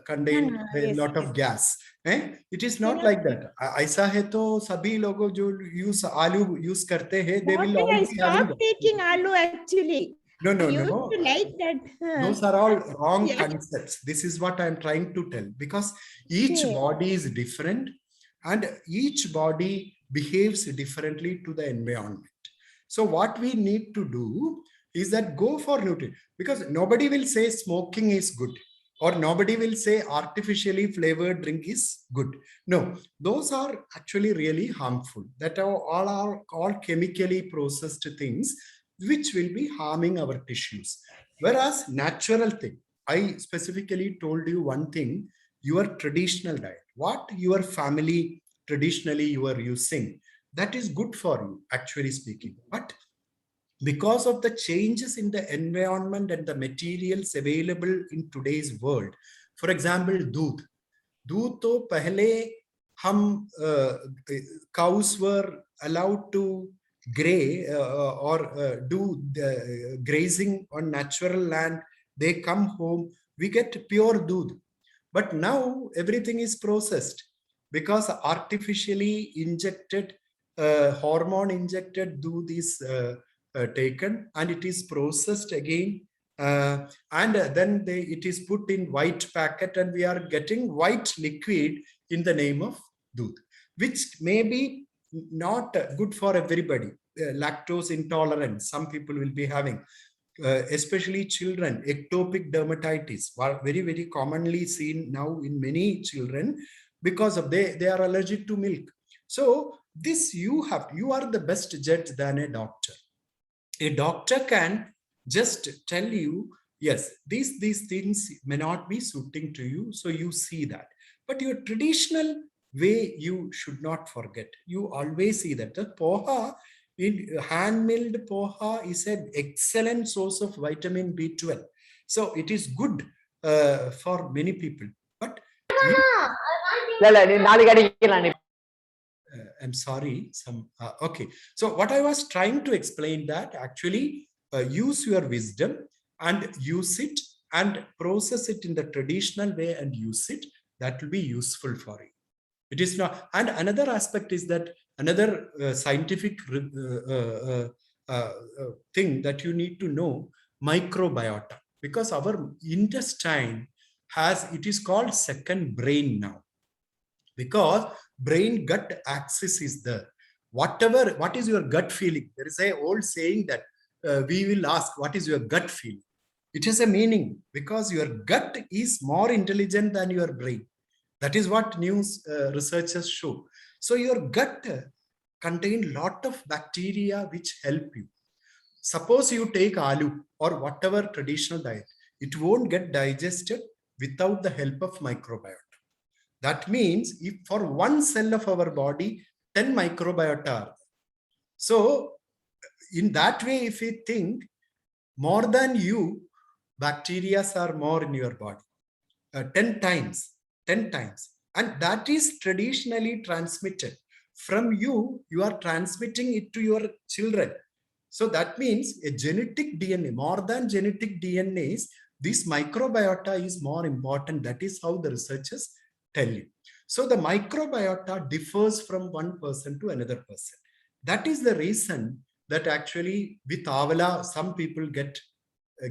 contain a lot of gas. It is not like that. ऐसा है तो सभी लोग जो use आलू use करते हैं, they will all be having taking aloo actually. No, no, I used no. to like that. Those are all wrong Yeah. concepts. This is what I'm trying to tell, because each Okay. body is different and each body behaves differently to the environment. So what we need to do is that go for nutrient, because nobody will say smoking is good, or nobody will say artificially flavored drink is good. No, those are actually really harmful. That are all chemically processed things which will be harming our tissues. Whereas natural thing, I specifically told you one thing, your traditional diet, what your family traditionally you are using, that is good for you, actually speaking. But because of the changes in the environment and the materials available in today's world, for example, दूध तो पहले हम cows were allowed to gray or do the grazing on natural land. They come home, we get pure doodh. But now everything is processed because artificially injected, hormone injected doodh is taken and it is processed again. And then it is put in white packet and we are getting white liquid in the name of doodh, which may be not good for everybody. Lactose intolerance, some people will be having, especially children. Ectopic dermatitis, very, very commonly seen now in many children because of they are allergic to milk. So this you are the best judge than a doctor. A doctor can just tell you, yes, these things may not be suiting to you, so you see that. But your traditional way, you should not forget. You always see that the poha, hand-milled poha is an excellent source of vitamin B12. So it is good for many people. But I'm sorry. Okay. So what I was trying to explain that actually use your wisdom and use it and process it in the traditional way and use it. That will be useful for you. It is not. And another aspect is that another scientific thing that you need to know, microbiota, because our intestine it is called second brain now, because brain gut axis is there. What is your gut feeling? There is a old saying that we will ask, what is your gut feeling? It has a meaning because your gut is more intelligent than your brain. That is what news researchers show. So your gut contains a lot of bacteria which help you. Suppose you take aloo or whatever traditional diet, it won't get digested without the help of microbiota. That means if for one cell of our body, 10 microbiota are there. So in that way, if we think more than you, bacteria are more in your body, 10 times. And that is traditionally transmitted. From you are transmitting it to your children. So that means a genetic DNA, more than genetic DNAs, this microbiota is more important. That is how the researchers tell you. So the microbiota differs from one person to another person. That is the reason that actually with avala, some people get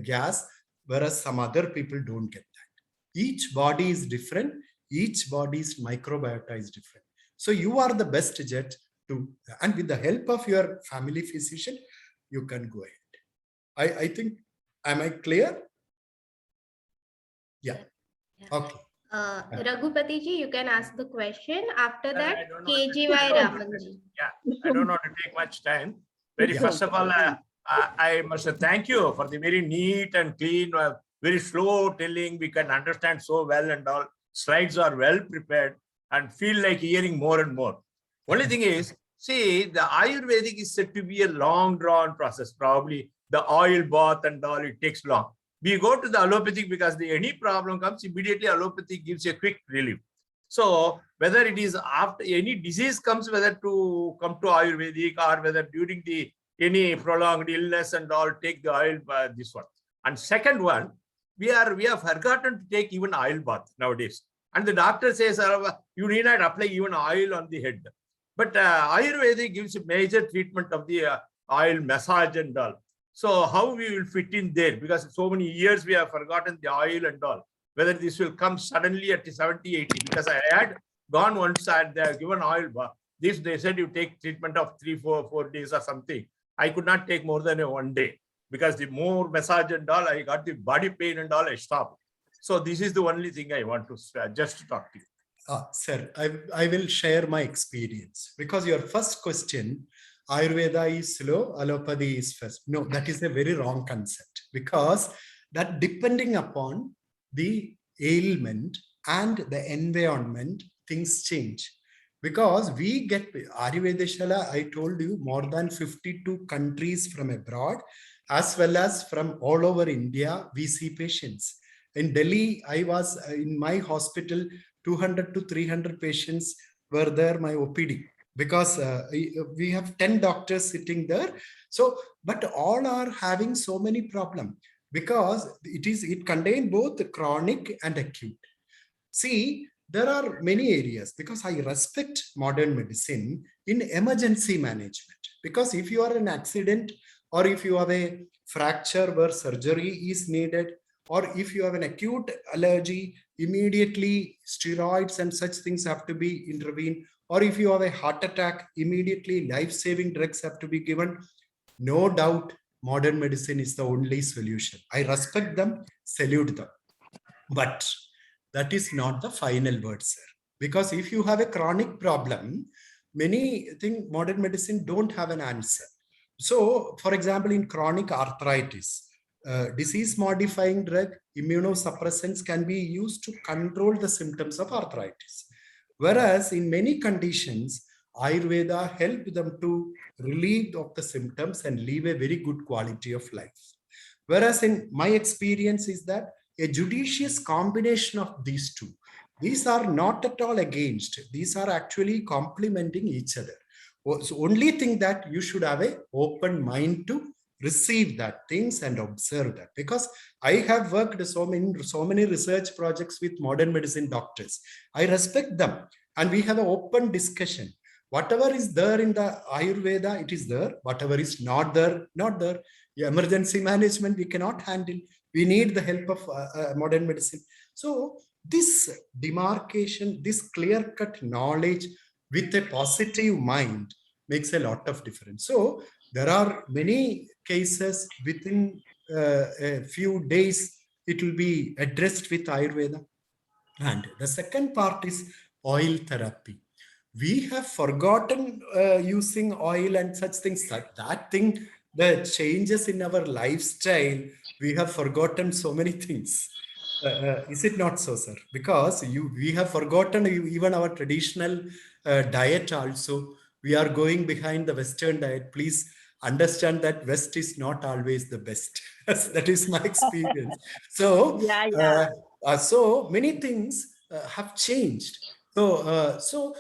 gas, whereas some other people don't get that. Each body is different. Each body's microbiota is different. So you are the best judge to, and with the help of your family physician, you can go ahead. I think, am I clear? Yeah. Okay. Raghupati ji, you can ask the question. After that, I don't know. KGY Ramanji. Yeah, I don't want to take much time. Very Yeah. first of all, I must thank you for the very neat and clean, very slow telling. We can understand so well and all. Slides are well prepared and feel like hearing more and more. Only thing is, see, the Ayurvedic is said to be a long drawn process. Probably the oil bath and all, it takes long. We go to the allopathic because any problem comes, immediately allopathy gives a quick relief. So whether it is after any disease comes, whether to come to Ayurvedic or whether during any prolonged illness and all, take the oil this one. And second one, we have forgotten to take even oil bath nowadays. And the doctor says, you need not apply even oil on the head. But Ayurvedic gives a major treatment of the oil massage and all. So how we will fit in there? Because so many years we have forgotten the oil and all. Whether this will come suddenly at 70, 80. Because I had gone once and they have given oil. This they said you take treatment of 4 days or something. I could not take more than 1 day because the more massage and all, I got the body pain and all, I stopped. So this is the only thing I want to just talk to you. Sir, I will share my experience because your first question, Ayurveda is slow, allopathy is fast. No, that is a very wrong concept because that depending upon the ailment and the environment, things change. Because we get Ayurvedeshala, I told you, more than 52 countries from abroad, as well as from all over India, we see patients. In Delhi, I was in my hospital, 200 to 300 patients were there, my OPD, because we have 10 doctors sitting there. So, but all are having so many problems because it contains both chronic and acute. See, there are many areas because I respect modern medicine in emergency management. Because if you are an accident or if you have a fracture where surgery is needed, or if you have an acute allergy, immediately steroids and such things have to be intervened. Or if you have a heart attack, immediately life-saving drugs have to be given. No doubt, modern medicine is the only solution. I respect them, salute them. But that is not the final word, sir. Because if you have a chronic problem, many think modern medicine don't have an answer. So, for example, in chronic arthritis, disease-modifying drug, immunosuppressants can be used to control the symptoms of arthritis. Whereas in many conditions, Ayurveda helps them to relieve of the symptoms and live a very good quality of life. Whereas in my experience is that a judicious combination of these two. These are not at all against. These are actually complementing each other. So only thing that you should have an open mind to receive that things and observe that. Because I have worked so many research projects with modern medicine doctors. I respect them and we have an open discussion. Whatever is there in the Ayurveda, it is there. Whatever is not there, not there. Emergency management, we cannot handle. We need the help of modern medicine. So this demarcation, this clear-cut knowledge with a positive mind makes a lot of difference. So there are many cases within a few days, it will be addressed with Ayurveda. And the second part is oil therapy. We have forgotten using oil and such things. That thing, the changes in our lifestyle, we have forgotten so many things. Is it not so, sir? Because we have forgotten even our traditional diet also. We are going behind the Western diet. Please understand that West is not always the best. That is my experience. So, so many things have changed. So,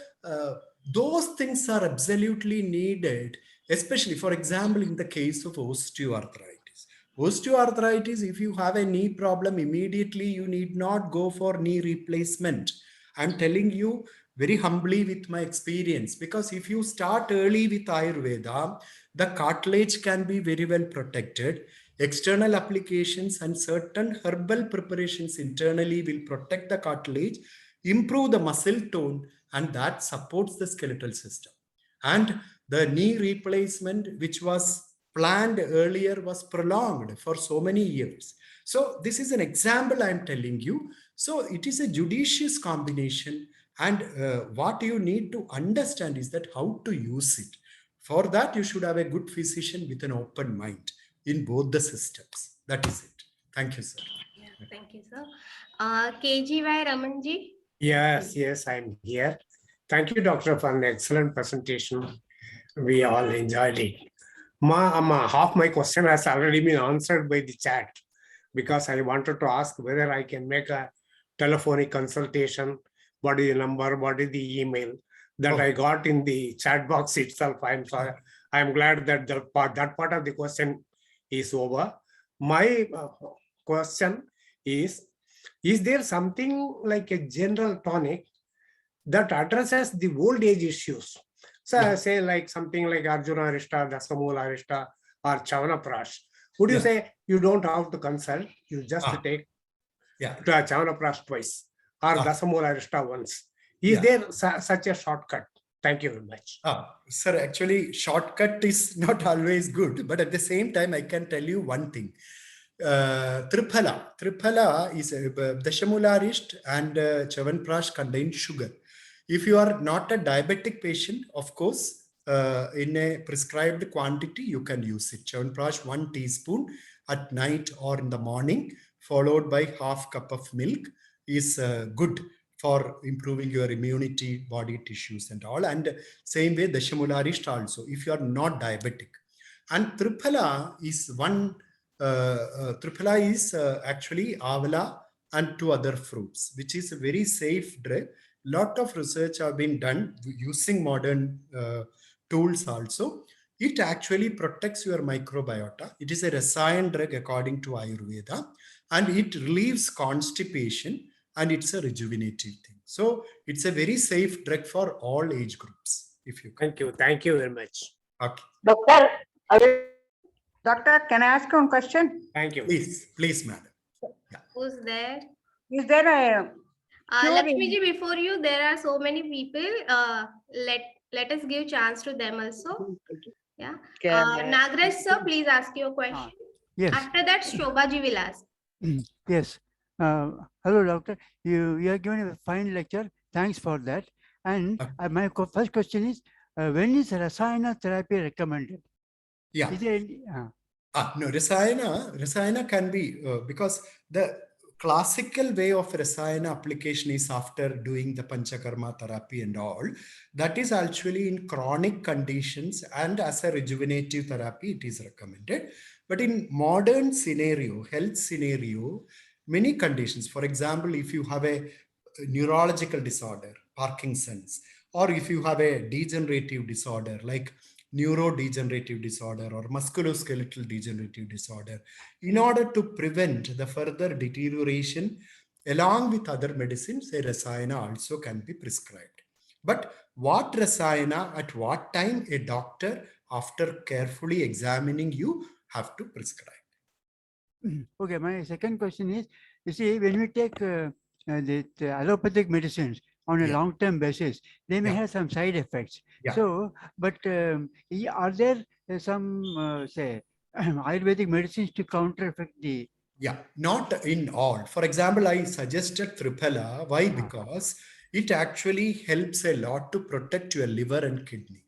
those things are absolutely needed, especially, for example, in the case of osteoarthritis. Osteoarthritis, if you have a knee problem, immediately you need not go for knee replacement. I'm telling you very humbly with my experience, because if you start early with Ayurveda, the cartilage can be very well protected. External applications and certain herbal preparations internally will protect the cartilage, improve the muscle tone, and that supports the skeletal system. And the knee replacement, which was planned earlier, was prolonged for so many years. So this is an example I'm telling you. So it is a judicious combination. And what you need to understand is that how to use it. For that, you should have a good physician with an open mind in both the systems. That is it. Thank you, sir. Yeah, thank you, sir. KGY Ramanji. Yes, I'm here. Thank you, Doctor, for an excellent presentation. We all enjoyed it. Half my question has already been answered by the chat, because I wanted to ask whether I can make a telephonic consultation. What is the number? What is the email? That I got in the chat box itself. I'm sorry. I'm glad that that part of the question is over. My question is there something like a general tonic that addresses the old age issues? So I say like something like Arjuna Arishta, Dasamula Arishta, or Chavanaprash. Would you Yeah. say you don't have to consult? You just Ah. take Yeah. to a Chyawanprash twice or Ah. Dasamoolarishta once. Is Yeah. there such a shortcut? Thank you very much. Sir, actually, shortcut is not always good, but at the same time, I can tell you one thing. Triphala is Dashamoolarist and Chyawanprash contain sugar. If you are not a diabetic patient, of course, in a prescribed quantity, you can use it. Chyawanprash 1 teaspoon at night or in the morning, followed by half cup of milk is good for improving your immunity, body tissues and all. And same way, Dashamoolarist also, if you are not diabetic. And Triphala is Triphala is actually Avala and 2 other fruits, which is a very safe drug. Lot of research have been done using modern tools also. It actually protects your microbiota. It is a Rasayan drug according to Ayurveda, and it relieves constipation, and it's a rejuvenative thing. So it's a very safe drug for all age groups. If you can. Thank you very much. Okay. Doctor, can I ask one question? Thank you. Please, madam. Who's there? Is there a Lakshmi ji, before you, there are so many people. Let us give chance to them also. Yeah. Nagraj sir, please ask your question. Yes. After that, Shobha ji will ask. Yes. Hello, doctor. You are giving a fine lecture. Thanks for that. And my first question is, when is Rasayana therapy recommended? Yeah. Is there No, Rasayana can be because the classical way of Rasayana application is after doing the Panchakarma therapy and all. That is actually in chronic conditions, and as a rejuvenative therapy, it is recommended. But in modern scenario, health scenario, many conditions, for example, if you have a neurological disorder, Parkinson's, or if you have a degenerative disorder like neurodegenerative disorder or musculoskeletal degenerative disorder, in order to prevent the further deterioration, along with other medicines, a Rasayana also can be prescribed. But what Rasayana, at what time, a doctor, after carefully examining you, have to prescribe. Okay, my second question is, you see, when we take the allopathic medicines on a long-term basis, they may have some side effects. So, but are there some, say, Ayurvedic medicines to counter-effect the... Yeah, not in all. For example, I suggested Triphala. Why? Because it actually helps a lot to protect your liver and kidney.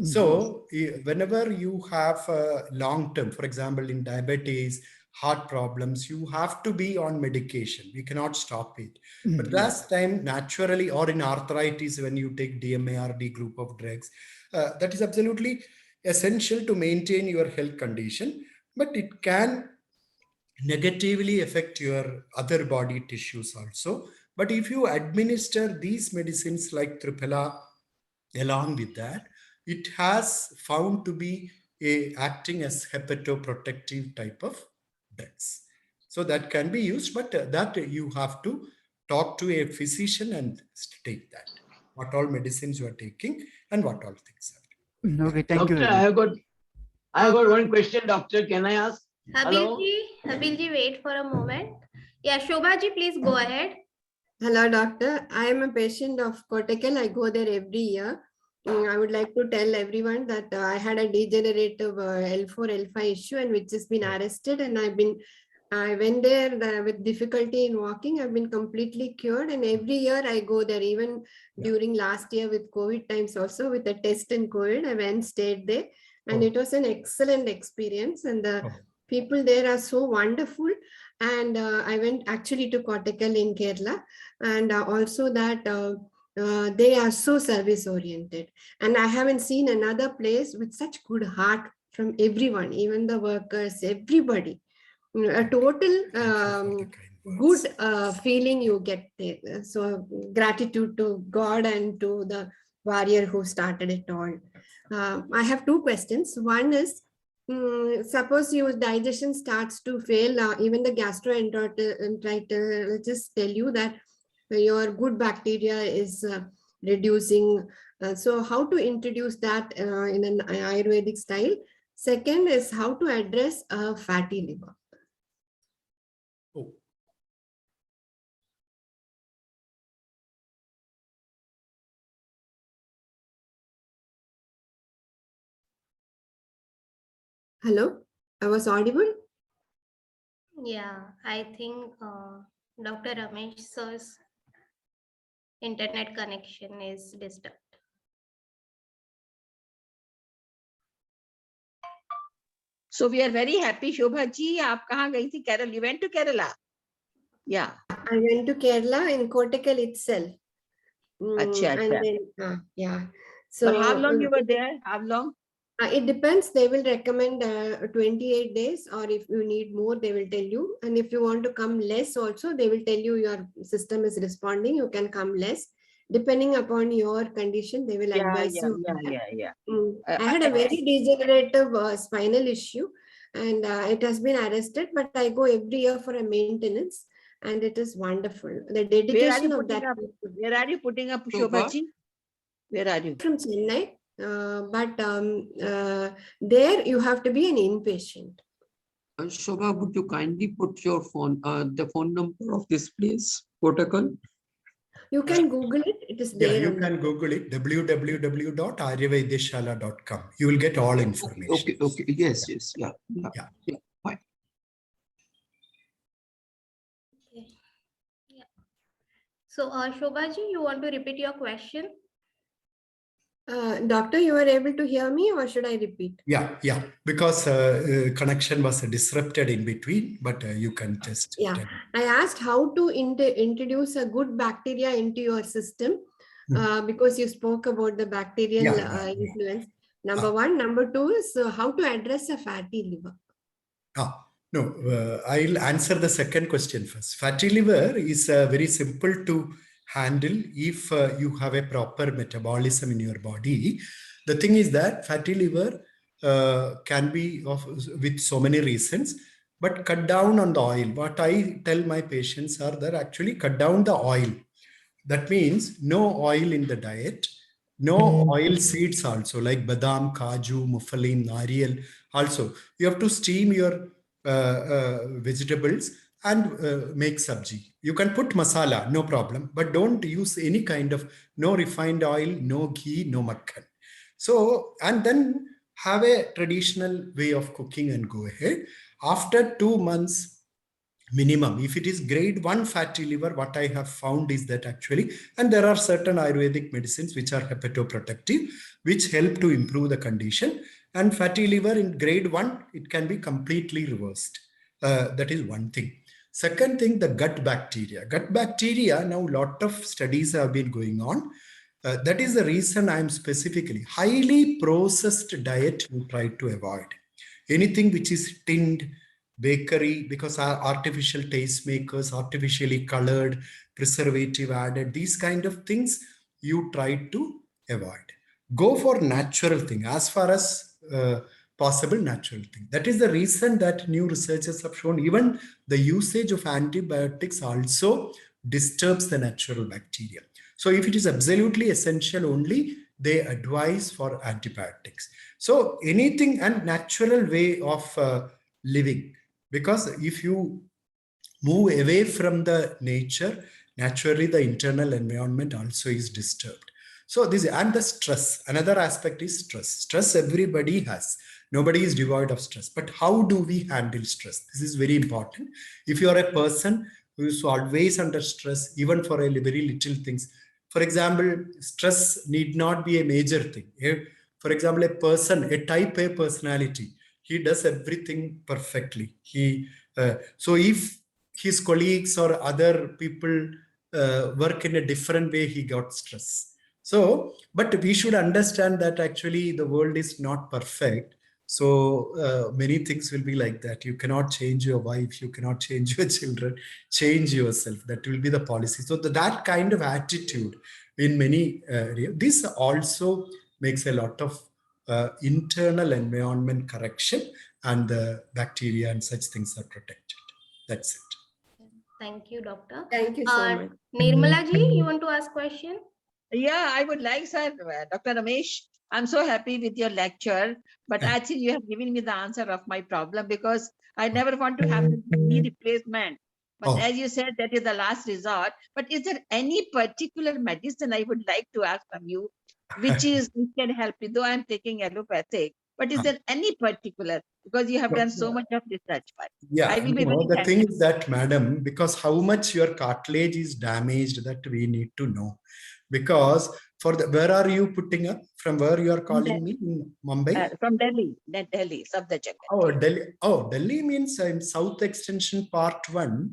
So whenever you have long-term, for example, in diabetes, heart problems, you have to be on medication. We cannot stop it. But last time, naturally, or in arthritis, when you take DMARD group of drugs, that is absolutely essential to maintain your health condition. But it can negatively affect your other body tissues also. But if you administer these medicines like Triphala along with that, it has found to be acting as hepatoprotective type of drugs. So that can be used, but that you have to talk to a physician and take that. What all medicines you are taking and what all things are. Okay, thank you. Doctor, I have got one question, doctor. Can I ask? Habilji, wait for a moment. Yeah, Shobha ji, please go ahead. Hello, doctor. I am a patient of Kottakkal. I go there every year. I would like to tell everyone that I had a degenerative L4, L5 issue, and which has been arrested. And I went there with difficulty in walking. I've been completely cured. And every year I go there, even during last year with COVID times also, with a test in COVID, I went, stayed there. And it was an excellent experience. And the people there are so wonderful. And I went actually to Kottakkal in Kerala. And also that they are so service oriented. And I haven't seen another place with such good heart from everyone, even the workers, everybody. A total good feeling you get there. So gratitude to God and to the warrior who started it all. I have two questions. One is, suppose your digestion starts to fail, even the gastroenteritis tell you that your good bacteria is reducing. So how to introduce that in an Ayurvedic style? Second is how to address a fatty liver. Oh. Hello, I was audible? Yeah, I think Dr. Ramesh sir's internet connection is disturbed. So we are very happy. Shobha ji, आप कहाँ गई थी? Kerala. You went to Kerala. Yeah. I went to Kerala in Kottakkal itself. Acha, And acha. then, yeah. So how long you were there? How long? It depends. They will recommend 28 days, or if you need more, they will tell you. And if you want to come less also, they will tell you your system is responding. You can come less. Depending upon your condition, they will advise you. Yeah. I had a very degenerative spinal issue, and it has been arrested, but I go every year for a maintenance, and it is wonderful. The dedication of that. Where are you putting up, Shobha ji? Where are you? From Chennai. But there you have to be an inpatient. Shobha, would you kindly put your phone, the phone number of this place, Kottakkal? You can Google it. It is there. Yeah, you can Google it, www.aryavaidyashala.com. You will get all information. Okay. Yes. Yeah. Fine. Okay. Yeah. So, Shobhaji, you want to repeat your question? Doctor, you are able to hear me, or should I repeat? Yeah, because connection was disrupted in between, but you can just. Yeah, I asked how to introduce a good bacteria into your system, because you spoke about the bacterial influence. Number one. Number two is how to address a fatty liver. No, I'll answer the second question first. Fatty liver is very simple to handle if you have a proper metabolism in your body. The thing is that fatty liver can be with so many reasons, but cut down on the oil. What I tell my patients are that actually cut down the oil. That means no oil in the diet, no oil seeds also, like badam, kaju, muffalim, nariyal. Also, you have to steam your vegetables and make sabji. You can put masala, no problem, but don't use any kind of, no refined oil, no ghee, no makhan. So, and then have a traditional way of cooking and go ahead. After 2 months minimum, if it is grade 1 fatty liver, what I have found is that actually, and there are certain Ayurvedic medicines which are hepatoprotective, which help to improve the condition. And fatty liver in grade 1, it can be completely reversed. That is one thing. Second thing, the gut bacteria. Gut bacteria, now a lot of studies have been going on. That is the reason I am specifically highly processed diet you try to avoid. Anything which is tinned, bakery, because our artificial tastemakers, artificially colored, preservative added, these kind of things you try to avoid. Go for natural thing as far as possible natural thing. That is the reason that new researchers have shown even the usage of antibiotics also disturbs the natural bacteria. So if it is absolutely essential only, they advise for antibiotics. So anything and natural way of living, because if you move away from the nature, naturally the internal environment also is disturbed. So this, and the stress, another aspect is stress. Stress everybody has. Nobody is devoid of stress. But how do we handle stress? This is very important. If you are a person who is always under stress, even for a very little things, for example, stress need not be a major thing. For example, a person, a type A personality, he does everything perfectly. So if his colleagues or other people work in a different way, he got stress. So, but we should understand that actually the world is not perfect. So many things will be like that. You cannot change your wife, you cannot change your children, change yourself. That will be the policy. So that kind of attitude in many areas, this also makes a lot of internal environment correction, and the bacteria and such things are protected. That's it. Thank you, doctor. Thank you so much. Nirmala ji, you want to ask question? Yeah, I would like, sir, Dr. Ramesh, I'm so happy with your lecture, but actually you have given me the answer of my problem because I never want to have the knee replacement. But as you said, that is the last resort. But is there any particular medicine I would like to ask from you, which can help me? Though I'm taking allopathic, but is there any particular? Because you have done so much of research. But Yeah, I will be no, very the thankful. thing is that, madam, because how much your cartilage is damaged, that we need to know. Because for the, where are you putting up? From where you are calling me? In Mumbai? From Delhi, Delhi, Safdarjung. Oh, Delhi. Oh, Delhi means in South Extension Part 1,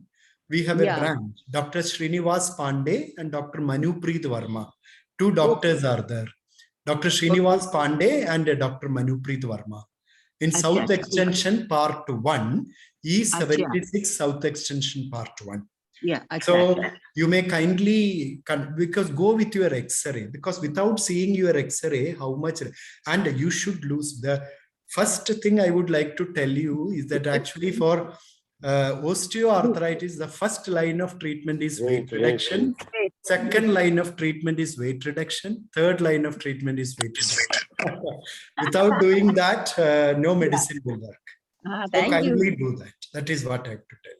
we have a branch. Dr. Srinivas Pandey and Dr. Manupreet Verma. Two doctors are there. Dr. Srinivas Pandey and Dr. Manupreet Verma. In South Extension Part 1, E76 South Extension Part 1. Yeah. So you may kindly, because go with your X-ray, because without seeing your X-ray, how much, and you should lose. The first thing I would like to tell you is that actually for osteoarthritis, the first line of treatment is weight reduction. Second line of treatment is weight reduction. Third line of treatment is weight reduction. Without doing that, no medicine will work. So kindly do that. That is what I have to tell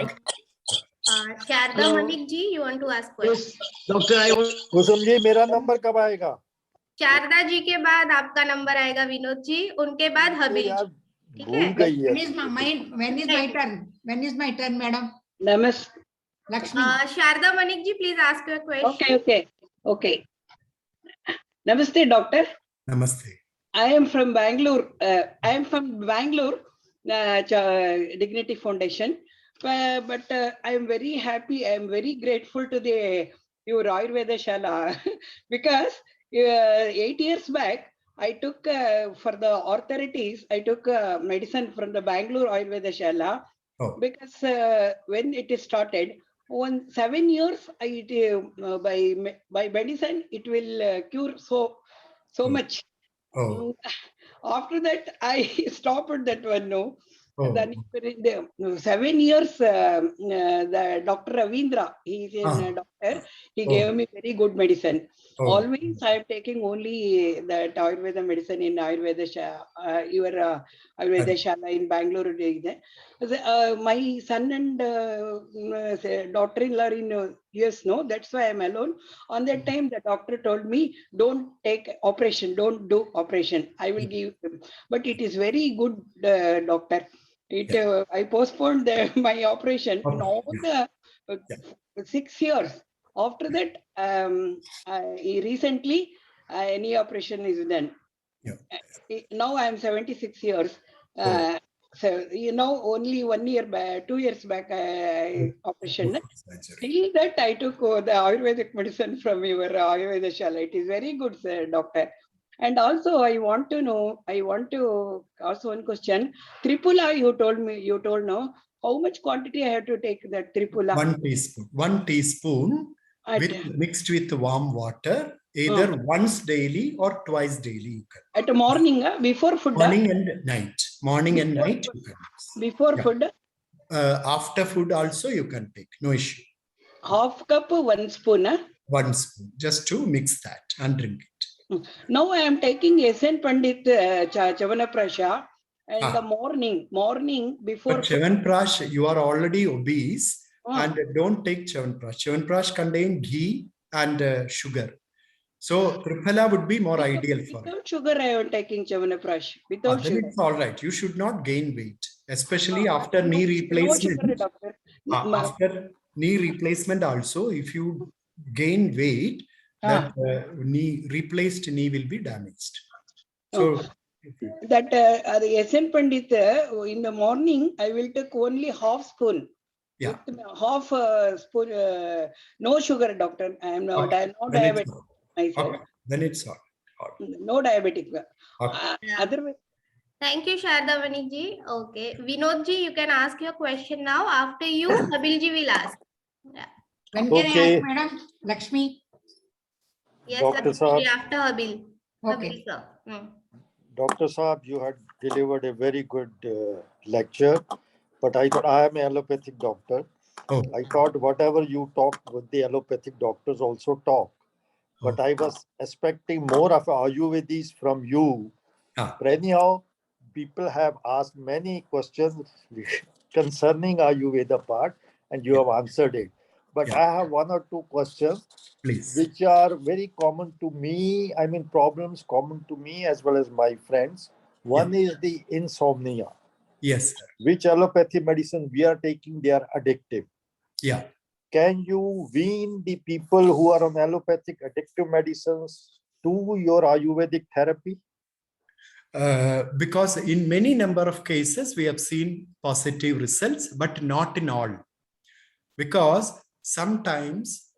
you. Okay. Sharda Manik ji, you want to ask question? Doctor, I will. Kusum ji मेरा number कब आएगा? शारदा जी के बाद आपका number आएगा विनोद जी, उनके बाद हबील जी. ठीक है? When is my turn? When is my turn, madam? Lakshmi. Sharda Manik ji, please ask your question. Okay. Namaste, doctor. Namaste. I am from Bangalore. Dignity Foundation. But I am very happy. I am very grateful to your Ayurveda Shala because 8 years back, I took for the arthritis, I took medicine from the Bangalore Ayurveda Shala because when it started, 7 years, by medicine, it will cure so much. After that, I stopped that one. No. Then 7 years, the Dr. Ravindra, he is a doctor, he gave me very good medicine. Always I am taking only that Ayurveda medicine in Ayurveda, your Ayurveda Shala in Bangalore. My son and daughter-in-law in US, no, that's why I'm alone. On that time, the doctor told me, don't take operation, don't do operation. I will give him. But it is very good, doctor. I postponed my operation in all the 6 years. After that, recently, any operation is done. Now I am 76 years. So, only 1 year back, 2 years back, operation. Till that, I took the Ayurvedic medicine from your Ayurveda Shala. It is very good, sir, doctor. And also, I want to ask one question. Tripula, you told no, how much quantity I have to take that Tripula? 1 teaspoon. 1 teaspoon mixed with warm water, either once daily or twice daily. At morning, before food? Morning and night. Morning and night. You can before food? After food also you can take, no issue. Half cup, 1 spoon? 1 spoon, just to mix that and drink it. Now I am taking SN Pandit Chavanprasha and the morning before. But Chavanprash, you are already obese and don't take Chavanprash. Chavanprash contain ghee and sugar. So Triphala would be more ideal for you. Without sugar, I am taking Chavanprash. Without sugar. Then it's all right. You should not gain weight, especially after knee replacement. After knee replacement also, if you gain weight, that replaced knee will be damaged. So that the SN Pandit in the morning I will take only half spoon. Yeah. Half spoon, no sugar, doctor. I am not diabetic. Then it's all. No diabetic. Otherwise. Thank you, Sharda Manik ji. Okay, Vinod ji, you can ask your question now. After you, Habil ji will ask. When can I ask, madam? Lakshmi. Yes, Dr. Saab. After Habil. Okay. Habil, sir. Dr. Saab, you had delivered a very good lecture, but I thought I am an allopathic doctor. I thought whatever you talk with the allopathic doctors also talk. but I was expecting more of Ayurvedis from you. Ah. But anyhow, people have asked many questions concerning Ayurveda part, and you have answered it. But I have one or two questions, Please. which are very common to me. I mean, problems common to me as well as my friends. One is the insomnia. Yes, sir. Which allopathy medicine we are taking, they are addictive. Yeah. Can you wean the people who are on allopathic addictive medicines to your Ayurvedic therapy? Because in many number of cases, we have seen positive results, but not in all. Because sometimes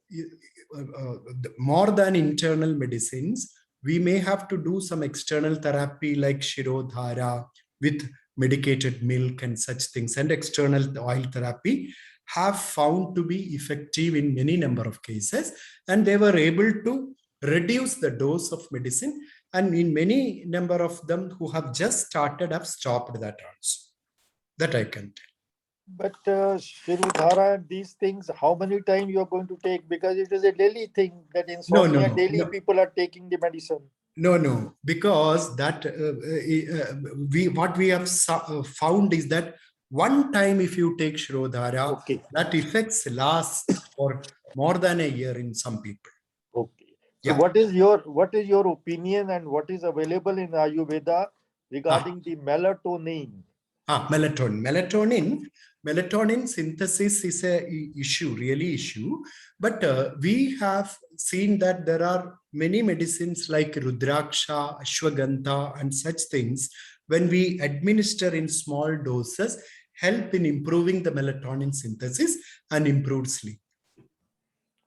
more than internal medicines, we may have to do some external therapy like Shirodhara with medicated milk and such things, and external oil therapy have found to be effective in many number of cases, and they were able to reduce the dose of medicine, and in many number of them who have just started have stopped that also. That I can tell. But Shirodhara and these things, how many times you are going to take? Because it is a daily thing that insomnia, daily people are taking the medicine. No, because that what we have found is that one time if you take Shirodhara, that effects last for more than a year in some people. Okay. So what is your opinion and what is available in Ayurveda regarding the melatonin? Melatonin synthesis is a really issue, but we have seen that there are many medicines like Rudraksha, Ashwagandha and such things, when we administer in small doses, help in improving the melatonin synthesis and improved sleep.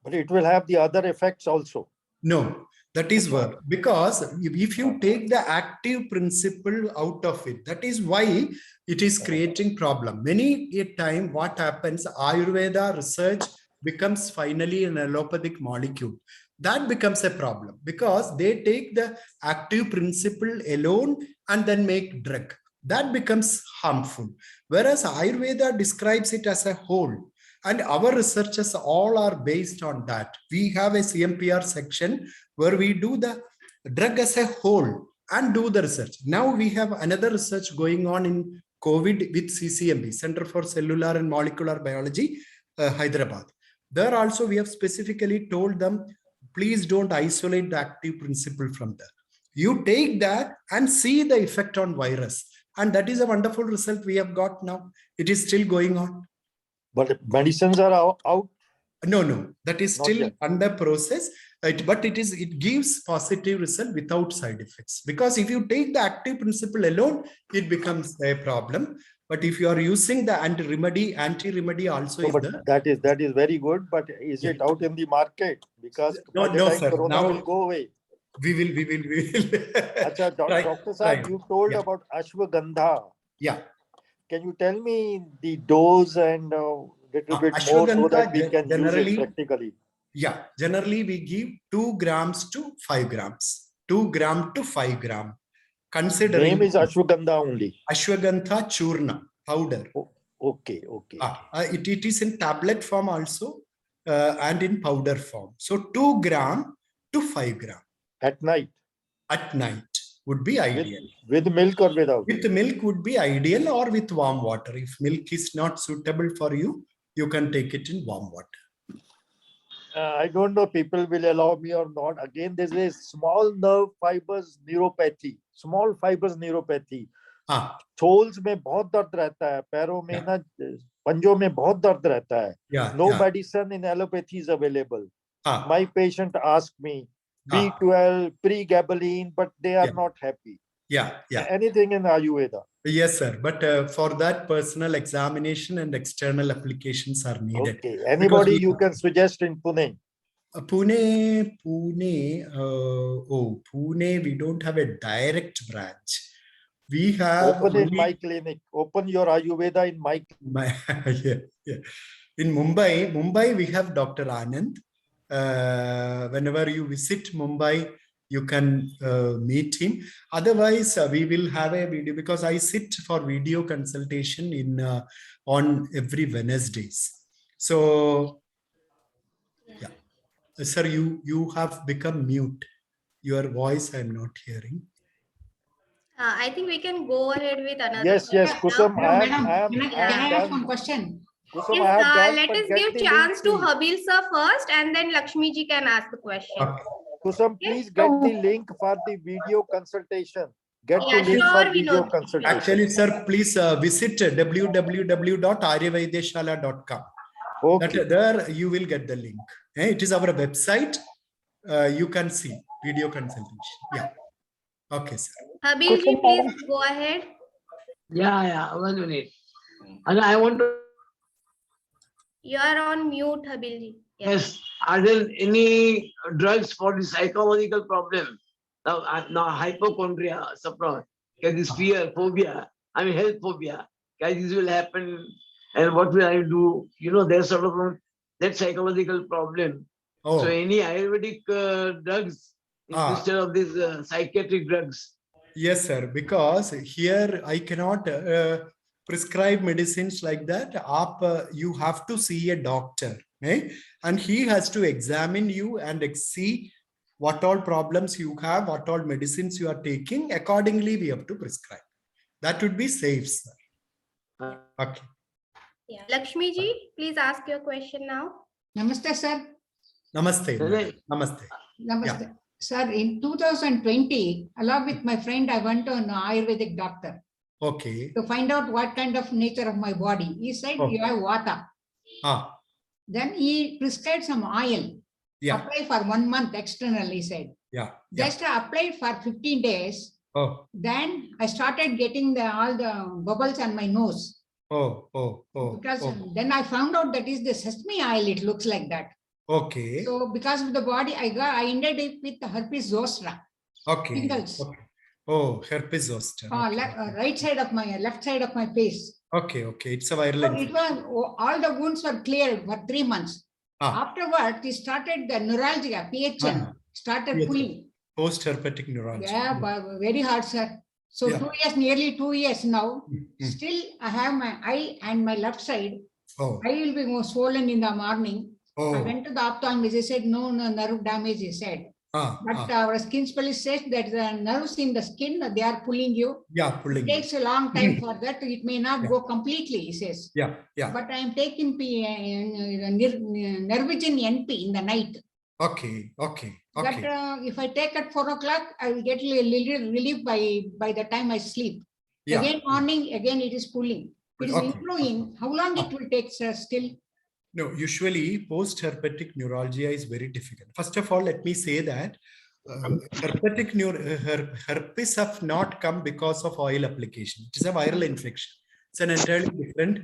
But it will have the other effects also. No, that is what, because if you take the active principle out of it, that is why it is creating problem. Many a time what happens, Ayurveda research becomes finally an allopathic molecule. That becomes a problem because they take the active principle alone and then make drug. That becomes harmful. Whereas Ayurveda describes it as a whole. And our researches all are based on that. We have a CMPR section where we do the drug as a whole and do the research. Now we have another research going on in COVID with CCMB, Center for Cellular and Molecular Biology, Hyderabad. There also we have specifically told them, please don't isolate the active principle from that. You take that and see the effect on virus. And that is a wonderful result we have got now. It is still going on. But medicines are out? No, that is still under process. But it gives positive result without side effects. Because if you take the active principle alone, it becomes a problem. But if you are using the anti-remedy also is there. That is very good. But is it out in the market? Because no, sir. Corona Now will go away. We will. Achha, Dr. Saab, you told about Ashwagandha. Yeah. Can you tell me the dose and little bit more so that we can use it practically? Yeah, generally we give 2 grams to 5 grams. 2 gram to 5 gram. Considering name is Ashwagandha only. Ashwagandha Churna powder. Okay. It is in tablet form also and in powder form. So 2 gram to 5 gram. At night? At night would be ideal. With milk or without? With milk would be ideal, or with warm water. If milk is not suitable for you, you can take it in warm water. I don't know people will allow me or not. Again, there's a small nerve fibers neuropathy. Small fibers neuropathy. Soles में बहुत दर्द रहता है, पैरों में ना पंजों में बहुत दर्द रहता है. No medicine in allopathy is available. My patient asked me B12, pregabalin, but they are not happy. Yeah. Anything in Ayurveda? Yes, sir. But for that, personal examination and external applications are needed. Okay. Anybody you can suggest in Pune? Pune, we don't have a direct branch. We have open in my clinic. Open your Ayurveda in my clinic. Yeah. In Mumbai, we have Dr. Anand. Whenever you visit Mumbai, you can meet him. Otherwise, we will have a video because I sit for video consultation on every Wednesdays. So, yeah. Sir, you have become mute. Your voice I am not hearing. I think we can go ahead with another. Yes, yes, Kusum, No, madam, can I ask done. one question? Kusum, Yes, I have done, let but us get give the chance to link, please. Habil sir first, and then Lakshmi ji can ask the question. Kusum, please get the link for the video consultation. Get the Yeah, link sure, for we video know. consultation. Actually, sir, please visit www.aryavaidyashala.com. Okay. There you will get the link. It is our website. You can see video consultation. Yeah. Okay, sir. Habil ji, please go ahead. Yeah, 1 minute. And I want to. You are on mute, Habil ji. Yes. Are there any drugs for the psychological problem? Now hypochondria, this fear, phobia, health phobia. This will happen, and what will I do? There's sort of that psychological problem. So any Ayurvedic drugs instead of these psychiatric drugs? Yes, sir. Because here I cannot prescribe medicines like that. You have to see a doctor, and he has to examine you and see what all problems you have, what all medicines you are taking. Accordingly, we have to prescribe. That would be safe, sir. Okay. Yeah. Lakshmi ji, please ask your question now. Namaste, sir. Namaste. Namaste. Namaste. Yeah. Sir, in 2020, along with my friend, I went to an Ayurvedic doctor. Okay. To find out what kind of nature of my body. He said, you have Vata. Then he prescribed some oil. Yeah. Apply for 1 month externally, he said. Yeah. Just I applied for 15 days. Then I started getting all the bubbles on my nose. Because then I found out that is the sesame oil, it looks like that. Okay. So because of the body, I ended it with herpes zoster. Okay. Shingles. Okay. Oh, herpes zoster. Okay. Right side of my left side of my face. Okay. Okay. It's a viral So infection. it was all the wounds were cleared for 3 months. Afterwards, it started the neuralgia, PHN, started pulling. Post-herpetic neuralgia. Yeah, very hard, sir. So 2 years, nearly 2 years now. Still, I have my eye and my left side. Eye will be more swollen in the morning. I went to the ophthalmologist. They said no nerve damage. He said, but our skin specialist says that the nerves in the skin they are pulling you. Yeah, pulling. It takes a long time for that. It may not go completely. He says. Yeah. But I am taking Nervigen NP in the night. Okay. That if I take at 4 o'clock, I will get a little relief by the time I sleep. Yeah. Again morning, again it is pulling. It is improving. How long it will take, sir? Still. No, usually post-herpetic neuralgia is very difficult. First of all, let me say that herpes have not come because of oil application. It is a viral infection. It's an entirely different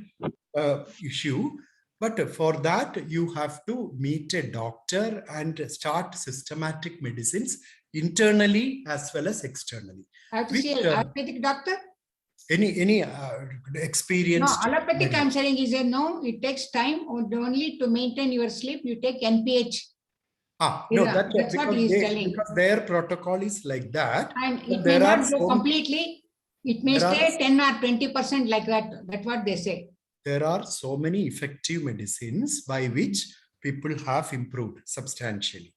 issue. But for that, you have to meet a doctor and start systematic medicines internally as well as externally. I have to see an Ayurvedic doctor? Any experience? No, allopathic I'm saying is no, it takes time only to maintain your sleep. You take NPH. No, that's what he is telling. Because their protocol is like that. And it may not go completely. It may stay 10 or 20% like that. That's what they say. There are so many effective medicines by which people have improved substantially.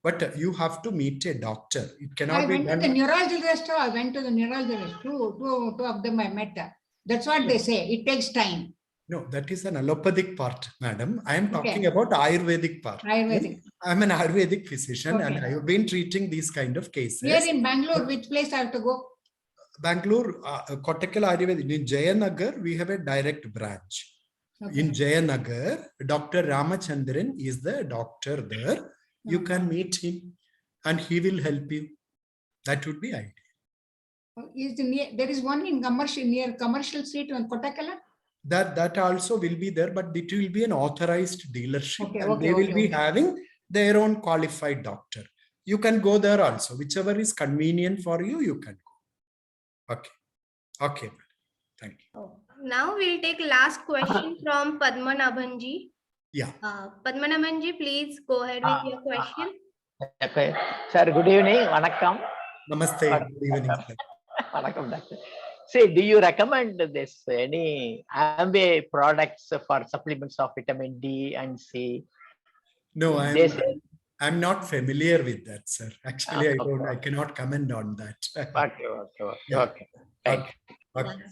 But you have to meet a doctor. It cannot be done. I went to the neurologist. I went to the neurologist. Two of them I met. That's what they say. It takes time. No, that is an allopathic part, madam. I am talking about Ayurvedic part. Ayurvedic. I'm an Ayurvedic physician and I have been treating these kind of cases. Here in Bangalore, which place I have to go? Bangalore, Kottakkal Ayurvedic. In Jayanagar, we have a direct branch. In Jayanagar, Dr. Ramachandran is the doctor there. You can meet him and he will help you. That would be ideal. There is one in near commercial street on Kottakkal? That also will be there, but it will be an authorized dealership and they will be having their own qualified doctor. You can go there also. Whichever is convenient for you, you can go. Okay. Thank you. Now we'll take last question from Padmanabhanji. Yeah. Padmanabhanji, please go ahead with your question. Okay. Sir, good evening. Vanakkam. Namaste. Good evening. Vanakkam, doctor. See, do you recommend any Amway products for supplements of vitamin D and C? No, They say, I'm not familiar with that, sir. Actually, I okay. cannot comment on that. Okay. Yeah. Okay. Thank you. Okay.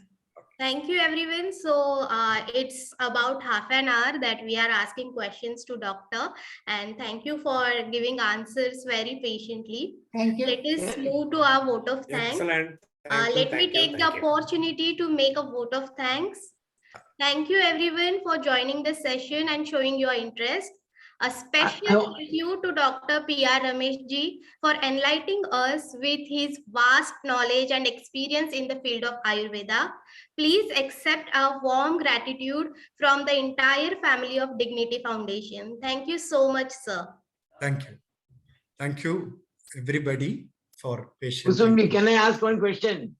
Thank you, everyone. So it's about half an hour that we are asking questions to doctor, and thank you for giving answers very patiently. Thank you. Let us move to our vote of thanks. Excellent. Let me take the opportunity to make a vote of thanks. Thank you, everyone, for joining the session and showing your interest. A special thank you to Dr. P.R. Ramesh ji for enlightening us with his vast knowledge and experience in the field of Ayurveda. Please accept our warm gratitude from the entire family of Dignity Foundation. Thank you so much, sir. Thank you. Thank you, everybody, for patiently. Kusumbi, can I ask one question?